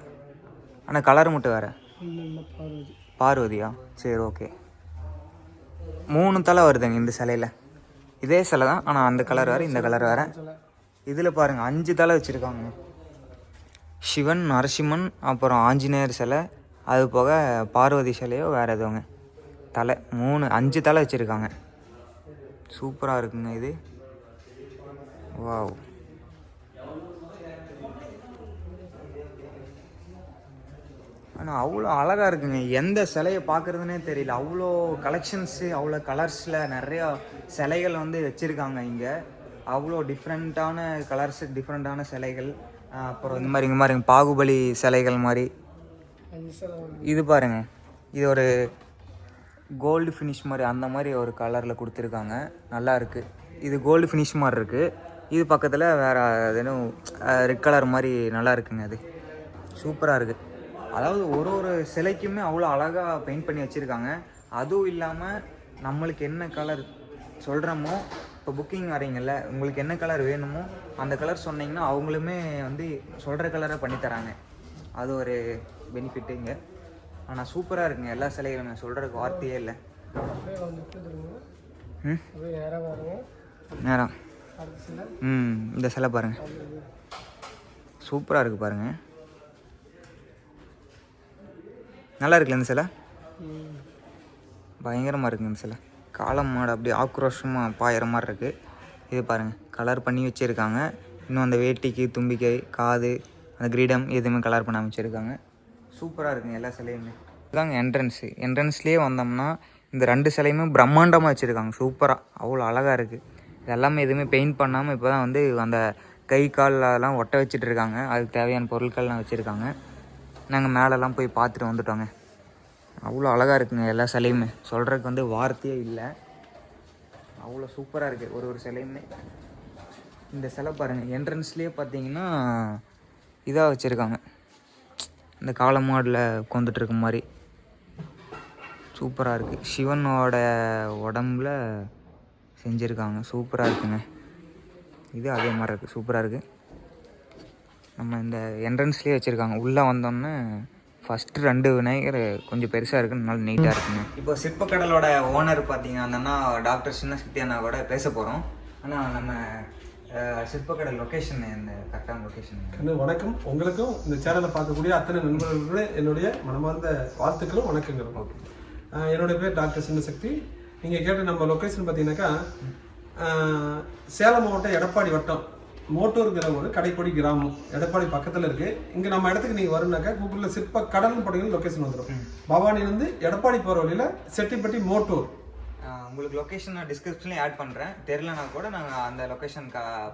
S1: ஆனால் கலர் மட்டும் வேறு. பார்வதியா? சரி, ஓகே. 3 தலை வருதுங்க இந்த சிலையில். இதே சிலை தான், ஆனால் அந்த கலர் வேறு, இந்த கலர் வேறு. இதில் பாருங்கள் 5 தலை வச்சுருக்காங்க. சிவன், நரசிம்மன், அப்புறம் ஆஞ்சநேயர் சிலை, அது போக பார்வதி சிலையோ வேறு எதுவுங்க. தலை 5 தலை வச்சுருக்காங்க. சூப்பராக இருக்குங்க இது. வாவ். ஆனால் அவ்வளோ அழகாக இருக்குங்க. எந்த சிலையை பார்க்குறதுனே தெரியல, அவ்வளோ கலெக்ஷன்ஸு, அவ்வளோ கலர்ஸில் நிறையா சிலைகள் வந்து வச்சுருக்காங்க இங்கே. அவ்வளோ டிஃப்ரெண்ட்டான கலர்ஸு, டிஃப்ரெண்ட்டான சிலைகள். அப்புறம் இந்த மாதிரி இங்கே மாதிரி பாகுபலி சிலைகள் மாதிரி. இது பாருங்கள், இது ஒரு கோல்டு ஃபினிஷ் மாதிரி, அந்த மாதிரி ஒரு கலரில் கொடுத்துருக்காங்க, நல்லா இருக்குது. இது கோல்டு ஃபினிஷ் மாதிரி இருக்குது. இது பக்கத்தில் வேறு எதுவும் ரெட் கலர் மாதிரி நல்லா இருக்குங்க. அது சூப்பராக இருக்குது. அதாவது ஒரு சிலைக்குமே அவ்வளோ அழகாக பெயிண்ட் பண்ணி வச்சுருக்காங்க. அதுவும் இல்லாமல் நம்மளுக்கு என்ன கலர் சொல்கிறோமோ, இப்போ புக்கிங் வரீங்கள்ல, உங்களுக்கு என்ன கலர் வேணுமோ அந்த கலர் சொன்னீங்கன்னா அவங்களுமே வந்து சொல்கிற கலரை பண்ணித்தராங்க. அது ஒரு பெனிஃபிட்டுங்க. ஆனால் சூப்பராக இருக்குங்க எல்லா சிலைகளுமே, சொல்கிறதுக்கு வார்த்தையே இல்லை. நேரம் இந்த சிலை பாருங்கள், சூப்பராக இருக்குது பாருங்கள், நல்லா இருக்குல்ல இந்த சிலை, பயங்கரமாக இருக்குங்க இந்த சிலை. காளை மாடு அப்படியே ஆக்ரோஷமாக பாயிற மாதிரி இருக்குது. இது பாருங்கள், கலர் பண்ணி வச்சுருக்காங்க. இன்னும் அந்த வேட்டிக்கு, தும்பிக்கை, காது, அந்த கிரீடம் எதுவுமே கலர் பண்ண வச்சுருக்காங்க. சூப்பராக இருக்குங்க எல்லா சிலையுமே. இதுதாங்க என்ட்ரன்ஸ்லேயே வந்தோம்னா இந்த 2 சிலையுமே பிரம்மாண்டமாக வச்சுருக்காங்க. சூப்பராக, அவ்வளோ அழகாக இருக்குது. இது எல்லாமே எதுவுமே பெயிண்ட் பண்ணாமல் இப்போ தான் வந்து அந்த கை கால் அதெல்லாம் ஒட்ட வச்சுட்டு இருக்காங்க. அதுக்கு தேவையான பொருட்கள்லாம் வச்சுருக்காங்க. நாங்கள் மேலெல்லாம் போய் பார்த்துட்டு வந்துட்டோங்க. அவ்வளோ அழகாக இருக்குங்க எல்லா சிலையுமே, சொல்கிறதுக்கு வந்து வார்த்தையே இல்லை, அவ்வளோ சூப்பராக இருக்குது ஒரு சிலையுமே. இந்த சிலை பாருங்கள், என்ட்ரன்ஸ்லேயே பார்த்தீங்கன்னா இதாக வச்சுருக்காங்க, இந்த காளை மாடில் உட்காந்துட்ருக்க மாதிரி. சூப்பராக இருக்குது. சிவனோட உடம்புல செஞ்சுருக்காங்க, சூப்பராக இருக்குங்க. இது அதே மாதிரி இருக்குது, சூப்பராக இருக்குது. நம்ம இந்த என்ட்ரன்ஸ்லேயே வச்சுருக்காங்க. உள்ளே வந்தோன்னே ஃபஸ்ட்டு 2 விநாயகர் கொஞ்சம் பெருசாக இருக்குன்னு நல்லா நீட்டாக இருக்குங்க. இப்போ சிற்பக்கடலோட ஓனர் பார்த்தீங்கன்னா அந்த அண்ணா டாக்டர் சின்ன சக்தி அண்ணா கூட பேச போகிறோம். ஆனால் நம்ம சிற்பக்கடல் லொக்கேஷன், இந்த கரெக்டான லொக்கேஷன்.
S6: வணக்கம். உங்களுக்கும் இந்த சேனலை பார்க்கக்கூடிய அத்தனை நண்பர்களுக்கு என்னுடைய மனமார்ந்த வாழ்த்துக்களும் வணக்கங்களும். ஓகே, என்னுடைய பேர் டாக்டர் சின்ன சக்தி. நீங்கள் கேட்ட நம்ம லொக்கேஷன் பார்த்தீங்கன்னாக்கா சேலம் மாவட்டம் எடப்பாடி வட்டம் மோட்டூர் கிராமம், கடைக்கோடி கிராமம், எடப்பாடி பக்கத்தில் இருக்குது. இங்கே நம்ம இடத்துக்கு நீங்கள் வரணுனாக்கா கூகுளில் சிற்ப கடல்னு போட்டிங்கன்னா லொக்கேஷன் வந்துடும். பவானிலேருந்து எடப்பாடி போகிற வழியில் செட்டிப்பட்டி மோட்டூர்.
S1: உங்களுக்கு லொக்கேஷன் நான் டிஸ்கிரிப்ஷன்லேயே ஆட் பண்ணுறேன். தெரிலனா கூட நாங்கள் அந்த லொக்கேஷன்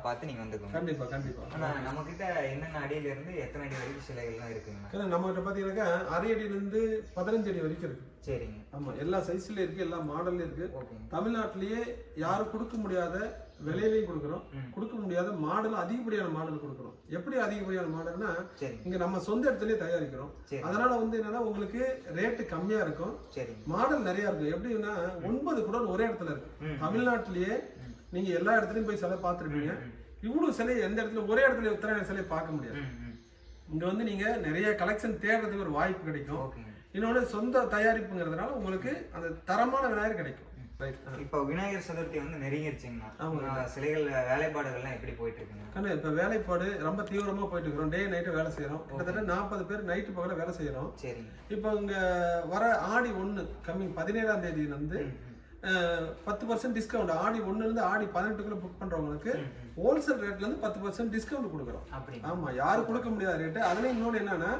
S1: பார்த்து நீங்கள் வந்துக்கோங்க.
S6: கண்டிப்பாக.
S1: ஆனால் நம்மக்கிட்ட என்னென்ன அடியிலேருந்து எத்தனை அடி வரைக்கும் சிலைகள்லாம் இருக்குங்க?
S6: நம்மகிட்ட பார்த்தீங்கன்னாக்கா 6 அடியிலேருந்து 15 அடி வரைக்கும் இருக்குது. சரிங்க. ஆமாம், எல்லா சைஸ்லேயும் இருக்குது, எல்லா மாடல்லையும் இருக்குது. ஓகே. தமிழ்நாட்டிலேயே யாரும் கொடுக்க முடியாத விலையிலையும் கொடுக்குறோம், கொடுக்க முடியாத மாடல், அதிகப்படியான மாடல் கொடுக்குறோம். எப்படி அதிகப்படியான மாடல்னா, இங்க நம்ம சொந்த இடத்துலயே தயாரிக்கிறோம். அதனால வந்து என்னன்னா உங்களுக்கு ரேட்டு கம்மியா இருக்கும், மாடல் நிறைய இருக்கும். எப்படின்னா 9 குடல் ஒரே இடத்துல இருக்கு. தமிழ்நாட்டிலேயே நீங்க எல்லா இடத்துலயும் போய் சிலை பார்த்துருப்பீங்க. இவ்வளவு சிலை எந்த இடத்துல ஒரே இடத்துல இத்தனை சிலையை பார்க்க முடியாது. இங்க வந்து நீங்க நிறைய கலெக்ஷன் தேடுறதுக்கு ஒரு வாய்ப்பு கிடைக்கும். இன்னொன்று சொந்த தயாரிப்புங்கிறதுனால உங்களுக்கு அந்த தரமான விநாயகர் கிடைக்கும்.
S1: இப்போ விநாயகர் சதுர்த்தி வந்து நெருங்கிருச்சுங்கண்ணா, சிலைகள் வேலைப்பாடுகள்லாம் எப்படி போயிட்டு இருக்குங்க?
S6: இப்போ வேலைப்பாடு ரொம்ப தீவிரமா போயிட்டு இருக்கிறோம். டே நைட்டு வேலை செய்யறோம். கிட்டத்தட்ட 40 பேர் நைட்டு பகல வேலை செய்யறோம். சரி. இப்போ இங்க வர ஆடி 1 கம்மிங் 17ஆம் தேதி வந்து 10% டிஸ்கவுண்ட். ஆடி 1 இருந்து ஆடி 18க்குள்ள புக் பண்றவங்களுக்கு ஹோல்சேல் ரேட்ல இருந்து 10% டிஸ்கவுண்ட் கொடுக்குறோம். ஆமா, யாரும் கொடுக்க முடியாத ரேட்டு. அதுல இன்னொன்று என்னன்னா,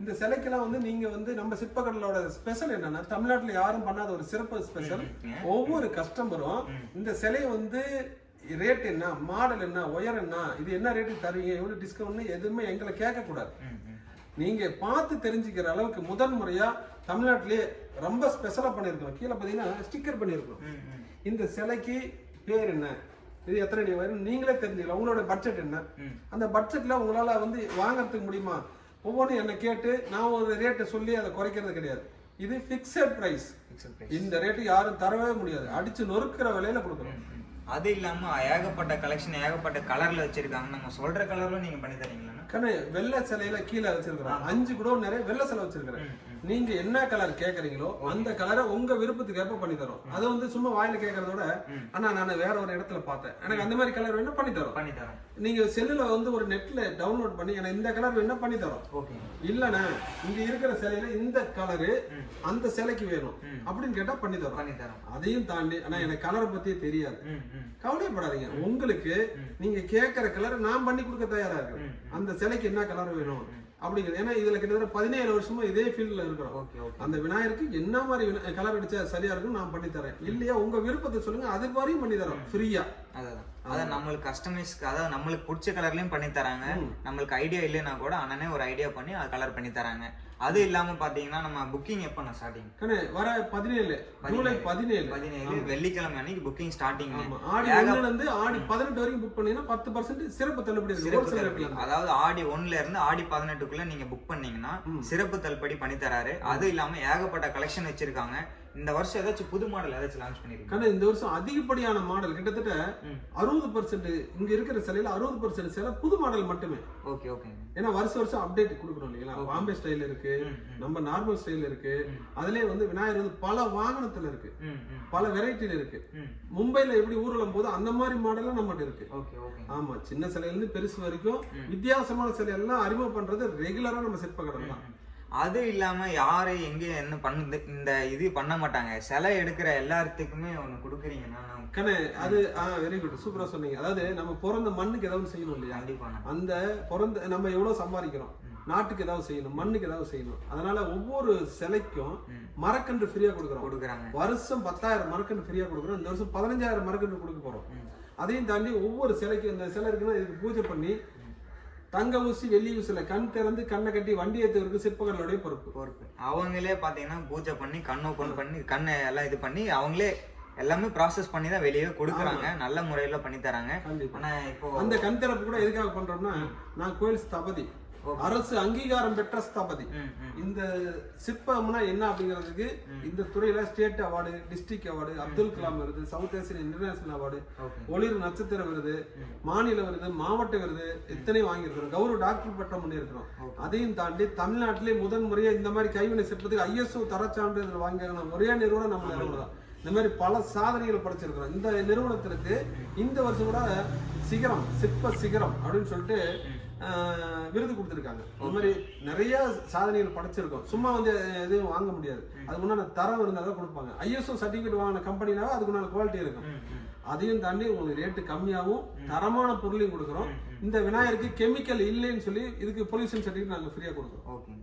S6: இந்த சிலைக்கெல்லாம் வந்து நீங்க வந்து நம்ம சிற்பக்கடலோட ஸ்பெஷல் என்னன்னா, தமிழ்நாட்டுல யாரும் பண்ணாத ஒரு சிறப்பு ஸ்பெஷல். ஒவ்வொரு கஸ்டமரும் இந்த சிலையை வந்து ரேட் என்ன, மாடல் என்ன, உயரம் என்ன, இது என்ன ரேட்டுக்கு தருவீங்க, எவ்வளவு டிஸ்கவுண்ட் எதுவுமே எங்களை கேட்கக்கூடாது. நீங்க பார்த்து தெரிஞ்சுக்கிற அளவுக்கு முதல் முறையா தமிழ்நாட்டிலேயே ரொம்ப ஸ்பெஷலா பண்ணிருக்கோம். கீழே பாத்தீங்கன்னா ஸ்டிக்கர் பண்ணிருக்கோம். இந்த சிலைக்கு பேர் என்ன, இது எத்தனை அடி வரும் நீங்களே தெரிஞ்சுக்கலாம். உங்களோட பட்ஜெட் என்ன, அந்த பட்ஜெட்ல உங்களால வந்து வாங்கறதுக்கு முடியுமா, ஒவ்வொன்றும் என்ன கேட்டு நான் ஒரு ரேட்டை சொல்லி அதை குறைக்கிறது கிடையாது. இது பிக்சட் பிரைஸ். இந்த ரேட்டு யாரும் தரவே முடியாது, அடிச்சு நொறுக்கிற விலையில கொடுக்குறோம்.
S1: அது இல்லாம ஏகப்பட்ட கலெக்ஷன், ஏகப்பட்ட கலர்ல வச்சிருக்காங்க. நம்ம சொல்ற கலர்ல நீங்க பண்ணி தரீங்களா?
S6: வெள்ளை சிலையில கீழே வச்சிருக்கிறோம். 5 கூட நிறைய வெள்ளை சிலை வச்சிருக்கிறேன். நீங்க என்ன கலர் கேக்குறீங்களோ அந்த கலரை உங்க விருப்பத்துக்கு ஏற்ப பண்ணி தரோம். அதை வந்து சும்மா வாயில கேட்கறதோட அண்ணா நான் வேற ஒரு இடத்துல பார்த்தேன், எனக்கு அந்த மாதிரி கலர் வேணும் பண்ணி தரோம். நீங்க செல்லுல வந்து ஒரு நெட்ல டவுன்லோட் பண்ணி எனக்கு இந்த கலர் வேணும் பண்ணி தரோம். இல்லண்ணா இங்க இருக்கிற சிலையில இந்த கலரு அந்த சிலைக்கு வேணும் அப்படின்னு கேட்டா பண்ணி தரோம். அதையும் தாண்டி ஆனா எனக்கு கலரை பத்தி தெரியாது, கவலைப்படாதீங்க. உங்களுக்கு நீங்க கேட்கிற கலர் நான் பண்ணி கொடுக்க தயாரா இருக்கு. அந்த சிலைக்கு என்ன கலர் வேணும் அப்படிங்கிறது. ஏன்னா இதுல கிட்டத்தட்ட 17 வருஷமா இதே ஃபீல்ட்ல இருக்கிறோம். அந்த விநாயகருக்கு என்ன மாதிரி கலர் அடிச்சா சரியா இருக்கும் நான் பண்ணி தரேன். இல்லையா உங்க விருப்பத்தை சொல்லுங்க, அது மாதிரியும் பண்ணி தரோம் ஃப்ரீயா.
S1: அதான் நம்மளுக்கு கஸ்டமைஸ், அதாவது நம்மளுக்கு பிடிச்ச கலர்லயும் பண்ணி தராங்க. நம்மளுக்கு ஐடியா இல்லைன்னா கூட அண்ணனே ஒரு ஐடியா பண்ணி அது கலர் பண்ணி தராங்க. அது இல்லாம பாத்தீங்கன்னா நம்ம புக்கிங் எப்ப நான் ஸ்டார்டிங்
S6: வர 17 ஜூலை 17
S1: வெள்ளிக்கிழமை அன்னைக்கு புக்கிங் ஸ்டார்டிங்.
S6: ஆடி 1 ல இருந்து ஆடி 18 வரைக்கும் புக் பண்ணீங்கன்னா 10% சிறப்பு தள்ளுபடி இருக்கு.
S1: அதாவது ஆடி 1ல இருந்து ஆடி 18க்குள்ள நீங்க புக் பண்ணீங்கன்னா சிறப்பு தள்ளுபடி பண்ணி தராரு. அது இல்லாம ஏகப்பட்ட கலெக்ஷன் வச்சிருக்காங்க. இந்த வருஷம் ஏதாச்சும் புது மாடல் ஏதாச்சும் லான்ச் பண்ணிருக்காங்க.
S6: இந்த வருஷம் அதிகப்படியான மாடல் கிட்டத்தட்ட 60% இங்க இருக்கிற சிலையில 60% சிலை புது மாடல் மட்டுமே.
S1: Okay okay.
S6: ஏன்னா வருஷம் அப்டேட் கொடுக்கணும் இல்லைங்களா. பாம்பே ஸ்டைல் இருக்கு, நம்ம நார்மல் ஸ்டைல் இருக்கு. அதுலயே வந்து விநாயகர் வந்து பல வாகனத்துல இருக்கு, பல வெரைட்டில இருக்கு. மும்பைல எப்படி ஊர்வலம் போது அந்த மாதிரி மாடல்லாம் நம்மகிட்ட இருக்கு. ஆமா, சின்ன சிலையில இருந்து பெருசு வரைக்கும் வித்தியாசமான சிலை எல்லாம் அறிமுகம் பண்றது ரெகுலரா நம்ம சிற்பக்கடல் தான்.
S1: அது இல்லாம யாரு எங்க என்ன பண்ணுது இந்த இது பண்ண மாட்டாங்க. சிலை எடுக்கிற எல்லாத்துக்குமே ஒண்ணு கொடுக்குறீங்கன்னா
S6: அது வெரி குட், சூப்பரா சொன்னீங்க. அதாவது நம்ம பிறந்த மண்ணுக்கு ஏதாவது செய்யணும் இல்லையா.
S1: கண்டிப்பா. அந்த
S6: பிறந்த நம்ம எவ்வளவு சம்பாதிக்கிறோம், நாட்டுக்கு ஏதாவது செய்யணும், மண்ணுக்கு ஏதாவது செய்யணும். அதனால ஒவ்வொரு சிலைக்கும் மரக்கன்று ஃப்ரீயா கொடுக்குறாங்க. வருஷம் 10,000 மரக்கன்று ஃப்ரீயா கொடுக்குறோம். இந்த வருஷம் 15,000 மரக்கன்று கொடுக்க போறோம். அதையும் தாண்டி ஒவ்வொரு சிலைக்கும், இந்த சிலை இருக்குன்னா இதுக்கு பூஜை பண்ணி தங்க ஊசி வெள்ளி ஊசில கண் திறந்து கண்ணை கட்டி வண்டி ஏற்றுவதற்கு சிற்பங்களுடைய பொறுப்பு.
S1: அவங்களே பாத்தீங்கன்னா பூஜை பண்ணி கண் ஓப்பன் பண்ணி கண்ணை எல்லாம் இது பண்ணி அவங்களே எல்லாமே ப்ராசஸ் பண்ணி தான் வெளியே கொடுக்குறாங்க. நல்ல முறையில பண்ணி தராங்க. ஆனா இப்போ அந்த
S6: கண் திறப்பு கூட எதுக்காக பண்றோம்னா, நான் கோயில் ஸ்தபதி, அரசு அங்கீகாரம் பெற்ற ஸ்தபதி. இந்த சிற்பம்னா என்ன அப்படிங்கிறதுக்கு இந்த துறையில state award, district award, Abdul Kalam விருது, சவுத் ஏசியன் இன்டர்நேஷனல் அவார்டு, ஒளிர் நட்சத்திர விருது, மாநில விருது, மாவட்ட விருது எத்தனை வாங்கியிருக்கிறோம். கௌரவ டாக்டர் பட்டம் பண்ணியிருக்கிறோம். அதையும் தாண்டி தமிழ்நாட்டிலே முதன் முறையா இந்த மாதிரி கைவினை சிற்பத்துக்கு ISO தரச்சான்றிதழ் வாங்கியிருக்கோம் ஒரே நிறுவனம் நம்ம நிறுவனம் தான். இந்த மாதிரி பல சாதனைகள் படைச்சிருக்கிறோம். இந்த நிறுவனத்திற்கு இந்த வருஷம் கூட சிகரம், சிற்ப சிகரம் அப்படின்னு சொல்லிட்டு விருது கொடுத்துருக்காங்க. இந்த மாதிரி நிறைய சாதனைகள் படைச்சிருக்கோம். சும்மா வந்து எதுவும் வாங்க முடியாது, அதுக்கு முன்னாடி தரம் இருந்தால் தான் கொடுப்பாங்க. ISO சர்டிஃபிகேட் வாங்கின கம்பெனினாவே அதுக்கு முன்னாடி குவாலிட்டி இருக்கும். அதையும் தாண்டி உங்களுக்கு ரேட்டு கம்மியாகவும் தரமான பொருளையும் கொடுக்குறோம். இந்த விநாயகருக்கு கெமிக்கல் இல்லைன்னு சொல்லி இதுக்கு பொல்யூஷன் சர்டிஃபிகேட் நாங்கள் ஃப்ரீயாக கொடுக்குறோம்.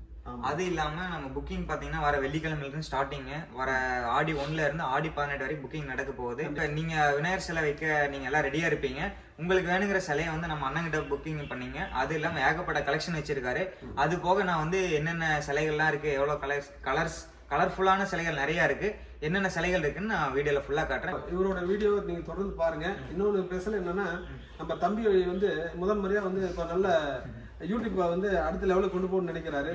S1: அது இல்லாம நம்ம புக்கிங் பாத்தீங்கன்னா வர வெள்ளிக்கிழமையிலிருந்து ஸ்டார்டிங், வர ஆடி 1ல இருந்து ஆடி 18 வரைக்கும் புக்கிங் நடக்க போகுது. இப்ப நீங்க விநாயகர் சிலை வைக்க நீங்க எல்லாம் ரெடியா இருப்பீங்க. உங்களுக்கு வேணுங்கிற சிலையை வந்து நம்ம அண்ணன்கிட்ட புக்கிங் பண்ணீங்க. அது இல்லாம ஏகப்பட்ட கலெக்ஷன் வச்சிருக்காரு. அது போக நான் வந்து என்னென்ன சிலைகள்லாம் இருக்கு, எவ்வளவு கலர்ஃபுல்லான சிலைகள் நிறைய இருக்கு, என்னென்ன சிலைகள் இருக்குன்னு நான் வீடியோல ஃபுல்லா காட்டுறேன்.
S6: இவரோட வீடியோ நீங்க தொடர்ந்து பாருங்க. இன்னொன்று பேசல என்னன்னா, நம்ம தம்பி வந்து முதல் முறையா வந்து இப்ப நல்ல யூடியூப் வந்து அடுத்த லெவலுக்கு கொண்டு போகணும்னு நினைக்கிறாரு.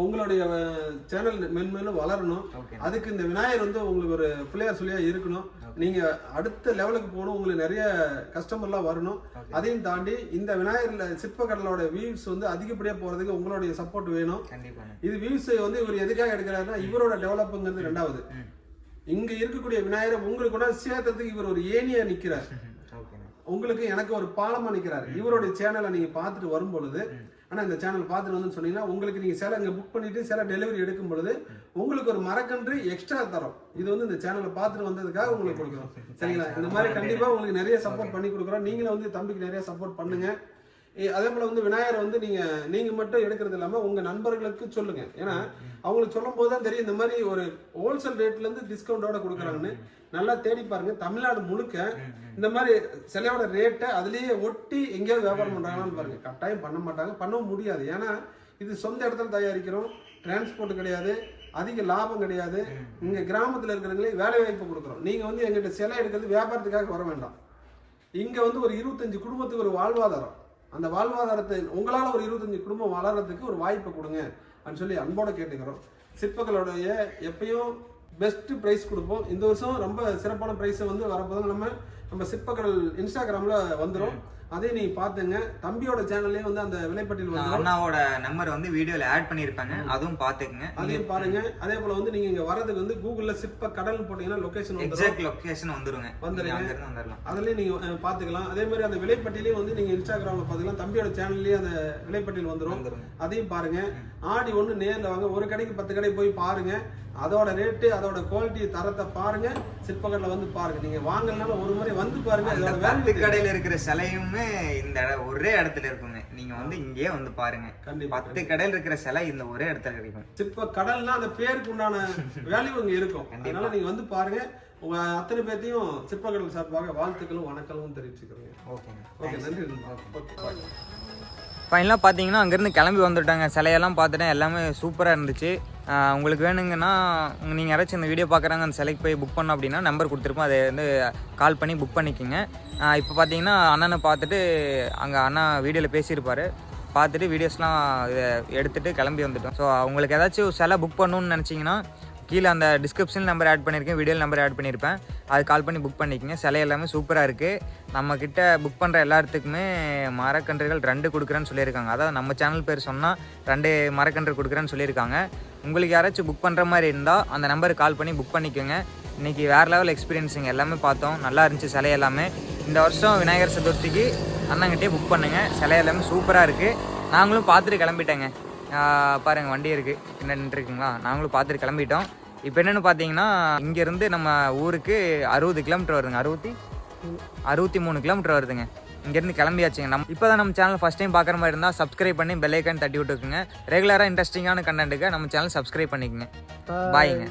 S6: உங்களுடைய சேனல் மென்மேலும் வளரணும். அதுக்கு இந்த விநாயகர் வந்து உங்களுக்கு ஒரு பிள்ளையார் சொல்லியா இருக்கணும். நீங்க அடுத்த லெவலுக்கு போகணும், உங்களுக்கு நிறைய கஸ்டமர்லாம் வரணும். அதையும் தாண்டி இந்த விநாயகர் சிற்பக்கடலோட வியூஸ் வந்து அதிகப்படியா போறதுக்கு உங்களுடைய சப்போர்ட் வேணும். இது வியூஸ் வந்து இவர் எதுக்காக எடுக்கிறாருன்னா, இவரோட டெவலப்புங்கிறது 2வது. இங்க இருக்கக்கூடிய விநாயகர் உங்களுக்கு கூட சேர்த்ததுக்கு இவர் ஒரு ஏணியா நிக்கிறார். உங்களுக்கு எனக்கு ஒரு பாலமா நிக்கிறாரு. இவருடைய சேனலை நீங்க பார்த்துட்டு வரும் பொழுது, ஆனா இந்த சேனல் பார்த்துட்டு வந்து சொன்னீங்கன்னா உங்களுக்கு நீங்க சில இங்க புக் பண்ணிட்டு சில டெலிவரி எடுக்கும் பொழுது உங்களுக்கு ஒரு மரக்கன்று எக்ஸ்ட்ரா தரோம். இது வந்து இந்த சேனலை பார்த்துட்டு வந்ததுக்காக உங்களுக்கு கொடுக்குறோம். சரிங்களா? இந்த மாதிரி கண்டிப்பா உங்களுக்கு நிறைய சப்போர்ட் பண்ணி கொடுக்குறோம். நீங்களும் வந்து தம்பிக்கு நிறைய சப்போர்ட் பண்ணுங்க. அதே போல் வந்து விநாயகரை வந்து நீங்கள் மட்டும் எடுக்கிறது இல்லாமல் உங்கள் நண்பர்களுக்கு சொல்லுங்கள். ஏன்னா அவங்களுக்கு சொல்லும் போது தான் தெரியும் இந்த மாதிரி ஒரு ஹோல்சேல் ரேட்லேருந்து டிஸ்கவுண்டோட கொடுக்குறாங்கன்னு. நல்லா தேடி பாருங்க, தமிழ்நாடு முழுக்க இந்த மாதிரி சிலையோட ரேட்டை அதுலேயே ஒட்டி எங்கேயாவது வியாபாரம் பண்ணுறாங்கன்னு பாருங்க. கட்டாயம் பண்ண மாட்டாங்க, பண்ணவும் முடியாது. ஏன்னா இது சொந்த இடத்துல தயாரிக்கிறோம், டிரான்ஸ்போர்ட் கிடையாது, அதிக லாபம் கிடையாது. இங்கே கிராமத்தில் இருக்கிறவங்களே வேலை வாய்ப்பு கொடுக்குறோம். நீங்கள் வந்து எங்கிட்ட சிலை எடுக்கிறது வியாபாரத்துக்காக வர வேண்டாம். இங்கே வந்து ஒரு 25 குடும்பத்துக்கு ஒரு வாழ்வாதாரம், அந்த வாழ்வாதாரத்தை உங்களால் ஒரு 25 குடும்பம் வளர்கிறதுக்கு ஒரு வாய்ப்பை கொடுங்க அப்படின்னு சொல்லி அன்போட கேட்டுக்கிறோம். சிற்பங்களுடைய எப்பயும் பெஸ்ட் ப்ரைஸ் கொடுப்போம். இந்த வருஷம் ரொம்ப சிறப்பான ப்ரைஸை வந்து வரப்போது நம்ம சிற்பக்கடல் இன்ஸ்டாகிராமில் வந்துடும். அதையும் நீங்கள் பார்த்துங்க. தம்பியோட சேனல்லே வந்து அந்த விலைப்பட்டியல் வந்து
S1: அண்ணாவோட நம்பர் வந்து வீடியோவில் ஆட் பண்ணியிருப்பாங்க, அதுவும் பார்த்துக்குங்க,
S6: அதையும் பாருங்க. அதே போல் வந்து நீங்கள் இங்கே வரதுக்கு வந்து கூகுளில் சிற்ப கடல் போட்டிங்கன்னா லொக்கேஷன்
S1: எக்ஸாக்ட் லொக்கேஷன் வந்துருங்க.
S6: அதுலேயும் நீங்கள் பார்த்துக்கலாம். அதே மாதிரி அந்த விலைப்பட்டியலையும் வந்து நீங்கள் இன்ஸ்டாகிராமில் பார்த்துக்கலாம். தம்பியோட சேனல்லேயே அந்த விலைப்பட்டியல் வந்துடும், அதையும் பாருங்க. ஆடி ஒன்று நேரில் வாங்க, ஒரு கடைக்கு 10 கடை போய் பாருங்க, அதோட ரேட்டு அதோட குவாலிட்டி தரத்தை பாருங்க. சிற்பக்கடலை வந்து பாருங்க. நீங்க வாங்கலனாலும் ஒரு முறை வந்து பாருங்க. அதோட வேல்யூ
S1: கடையில இருக்கிற சிலையுமே இந்த ஒரே இடத்துல இருக்குங்க. நீங்க வந்து இங்கேயே வந்து பாருங்க. 10 கடையில் இருக்கிற சிலை இந்த ஒரே இடத்துல கிடைக்கும்.
S6: சிற்ப கடல்னா அந்த பேருக்கு உண்டான வேல்யூ இங்க இருக்கும். அதனால நீங்க வந்து பாருங்க. உங்க அத்தனை பேர்த்தையும் சிற்பக்கடல் சார்பாக வாழ்த்துக்களும் வணக்கங்களும் தெரிவிச்சுக்கிறேங்க. ஓகே, நன்றி. ஓகே,
S1: ஃபைனலாக பார்த்தீங்கன்னா அங்கேருந்து கிளம்பி வந்துட்டாங்க. சிலையெல்லாம் பார்த்துட்டேன், எல்லாமே சூப்பராக இருந்துச்சு. உங்களுக்கு வேணுங்கன்னா நீங்கள் யாராச்சும் இந்த வீடியோ பார்க்குறாங்க, அந்த சிலைக்கு போய் புக் பண்ணோம் அப்படின்னா நம்பர் கொடுத்துருப்போம், அதை வந்து கால் பண்ணி புக் பண்ணிக்கோங்க. இப்போ பார்த்தீங்கன்னா அண்ணனை பார்த்துட்டு அங்கே அண்ணா வீடியோவில் பேசியிருப்பார், பார்த்துட்டு வீடியோஸ்லாம் இதை எடுத்துகிட்டு கிளம்பி வந்துட்டோம். ஸோ உங்களுக்கு ஏதாச்சும் சிலை புக் பண்ணணுன்னு நினச்சிங்கன்னா கீழே அந்த டிஸ்கிரிப்ஷன் நம்பர் ஆட் பண்ணியிருக்கேன், வீடியோ நம்பர் ஆட் பண்ணியிருப்பேன், அது கால் பண்ணி புக் பண்ணிக்கோங்க. சிலை எல்லாமே சூப்பராக இருக்குது. நம்மக்கிட்ட புக் பண்ணுற எல்லாத்துக்குமே மரக்கன்றுகள் 2 கொடுக்குறேன்னு சொல்லியிருக்காங்க. அதாவது நம்ம சேனல் பேர் சொன்னால் 2 மரக்கன்று கொடுக்குறேன்னு சொல்லியிருக்காங்க. உங்களுக்கு யாராச்சும் புக் பண்ணுற மாதிரி இருந்தால் அந்த நம்பருக்கு கால் பண்ணி புக் பண்ணிக்கோங்க. இன்றைக்கி வேறு லெவல் எக்ஸ்பீரியன்ஸுங்க, எல்லாமே பார்த்தோம், நல்லா இருந்துச்சு சிலை எல்லாமே. இந்த வருஷம் விநாயகர் சதுர்த்திக்கு அண்ணங்கிட்டே புக் பண்ணுங்கள், சிலை எல்லாமே சூப்பராக இருக்குது. நாங்களும் பார்த்துட்டு கிளம்பிட்டேங்க. பாருங்கள், வண்டி இருக்குது என்ன நின்றுருக்குங்களா, நாங்களும் பார்த்துட்டு கிளம்பிட்டோம். இப்போ என்னென்னு பார்த்தீங்கன்னா இங்கேருந்து நம்ம ஊருக்கு 60 கிலோமீட்டர் வருதுங்க, 63 கிலோமீட்டர் வருதுங்க. இங்கேருந்து கிளம்பியாச்சுங்க. இப்போ தான் நம்ம சேனல் ஃபஸ்ட் டைம் பார்க்குற மாதிரி இருந்தால் சப்ஸ்கிரைப் பண்ணி பெல் ஐக்கான் தட்டி விட்டுக்குங்க. ரெகுலராக இன்ட்ரெஸ்டிங்கான கண்டென்ட்டுக்கு நம்ம சேனல் சப்ஸ்கிரைப் பண்ணிக்கோங்க. பாய்ங்க.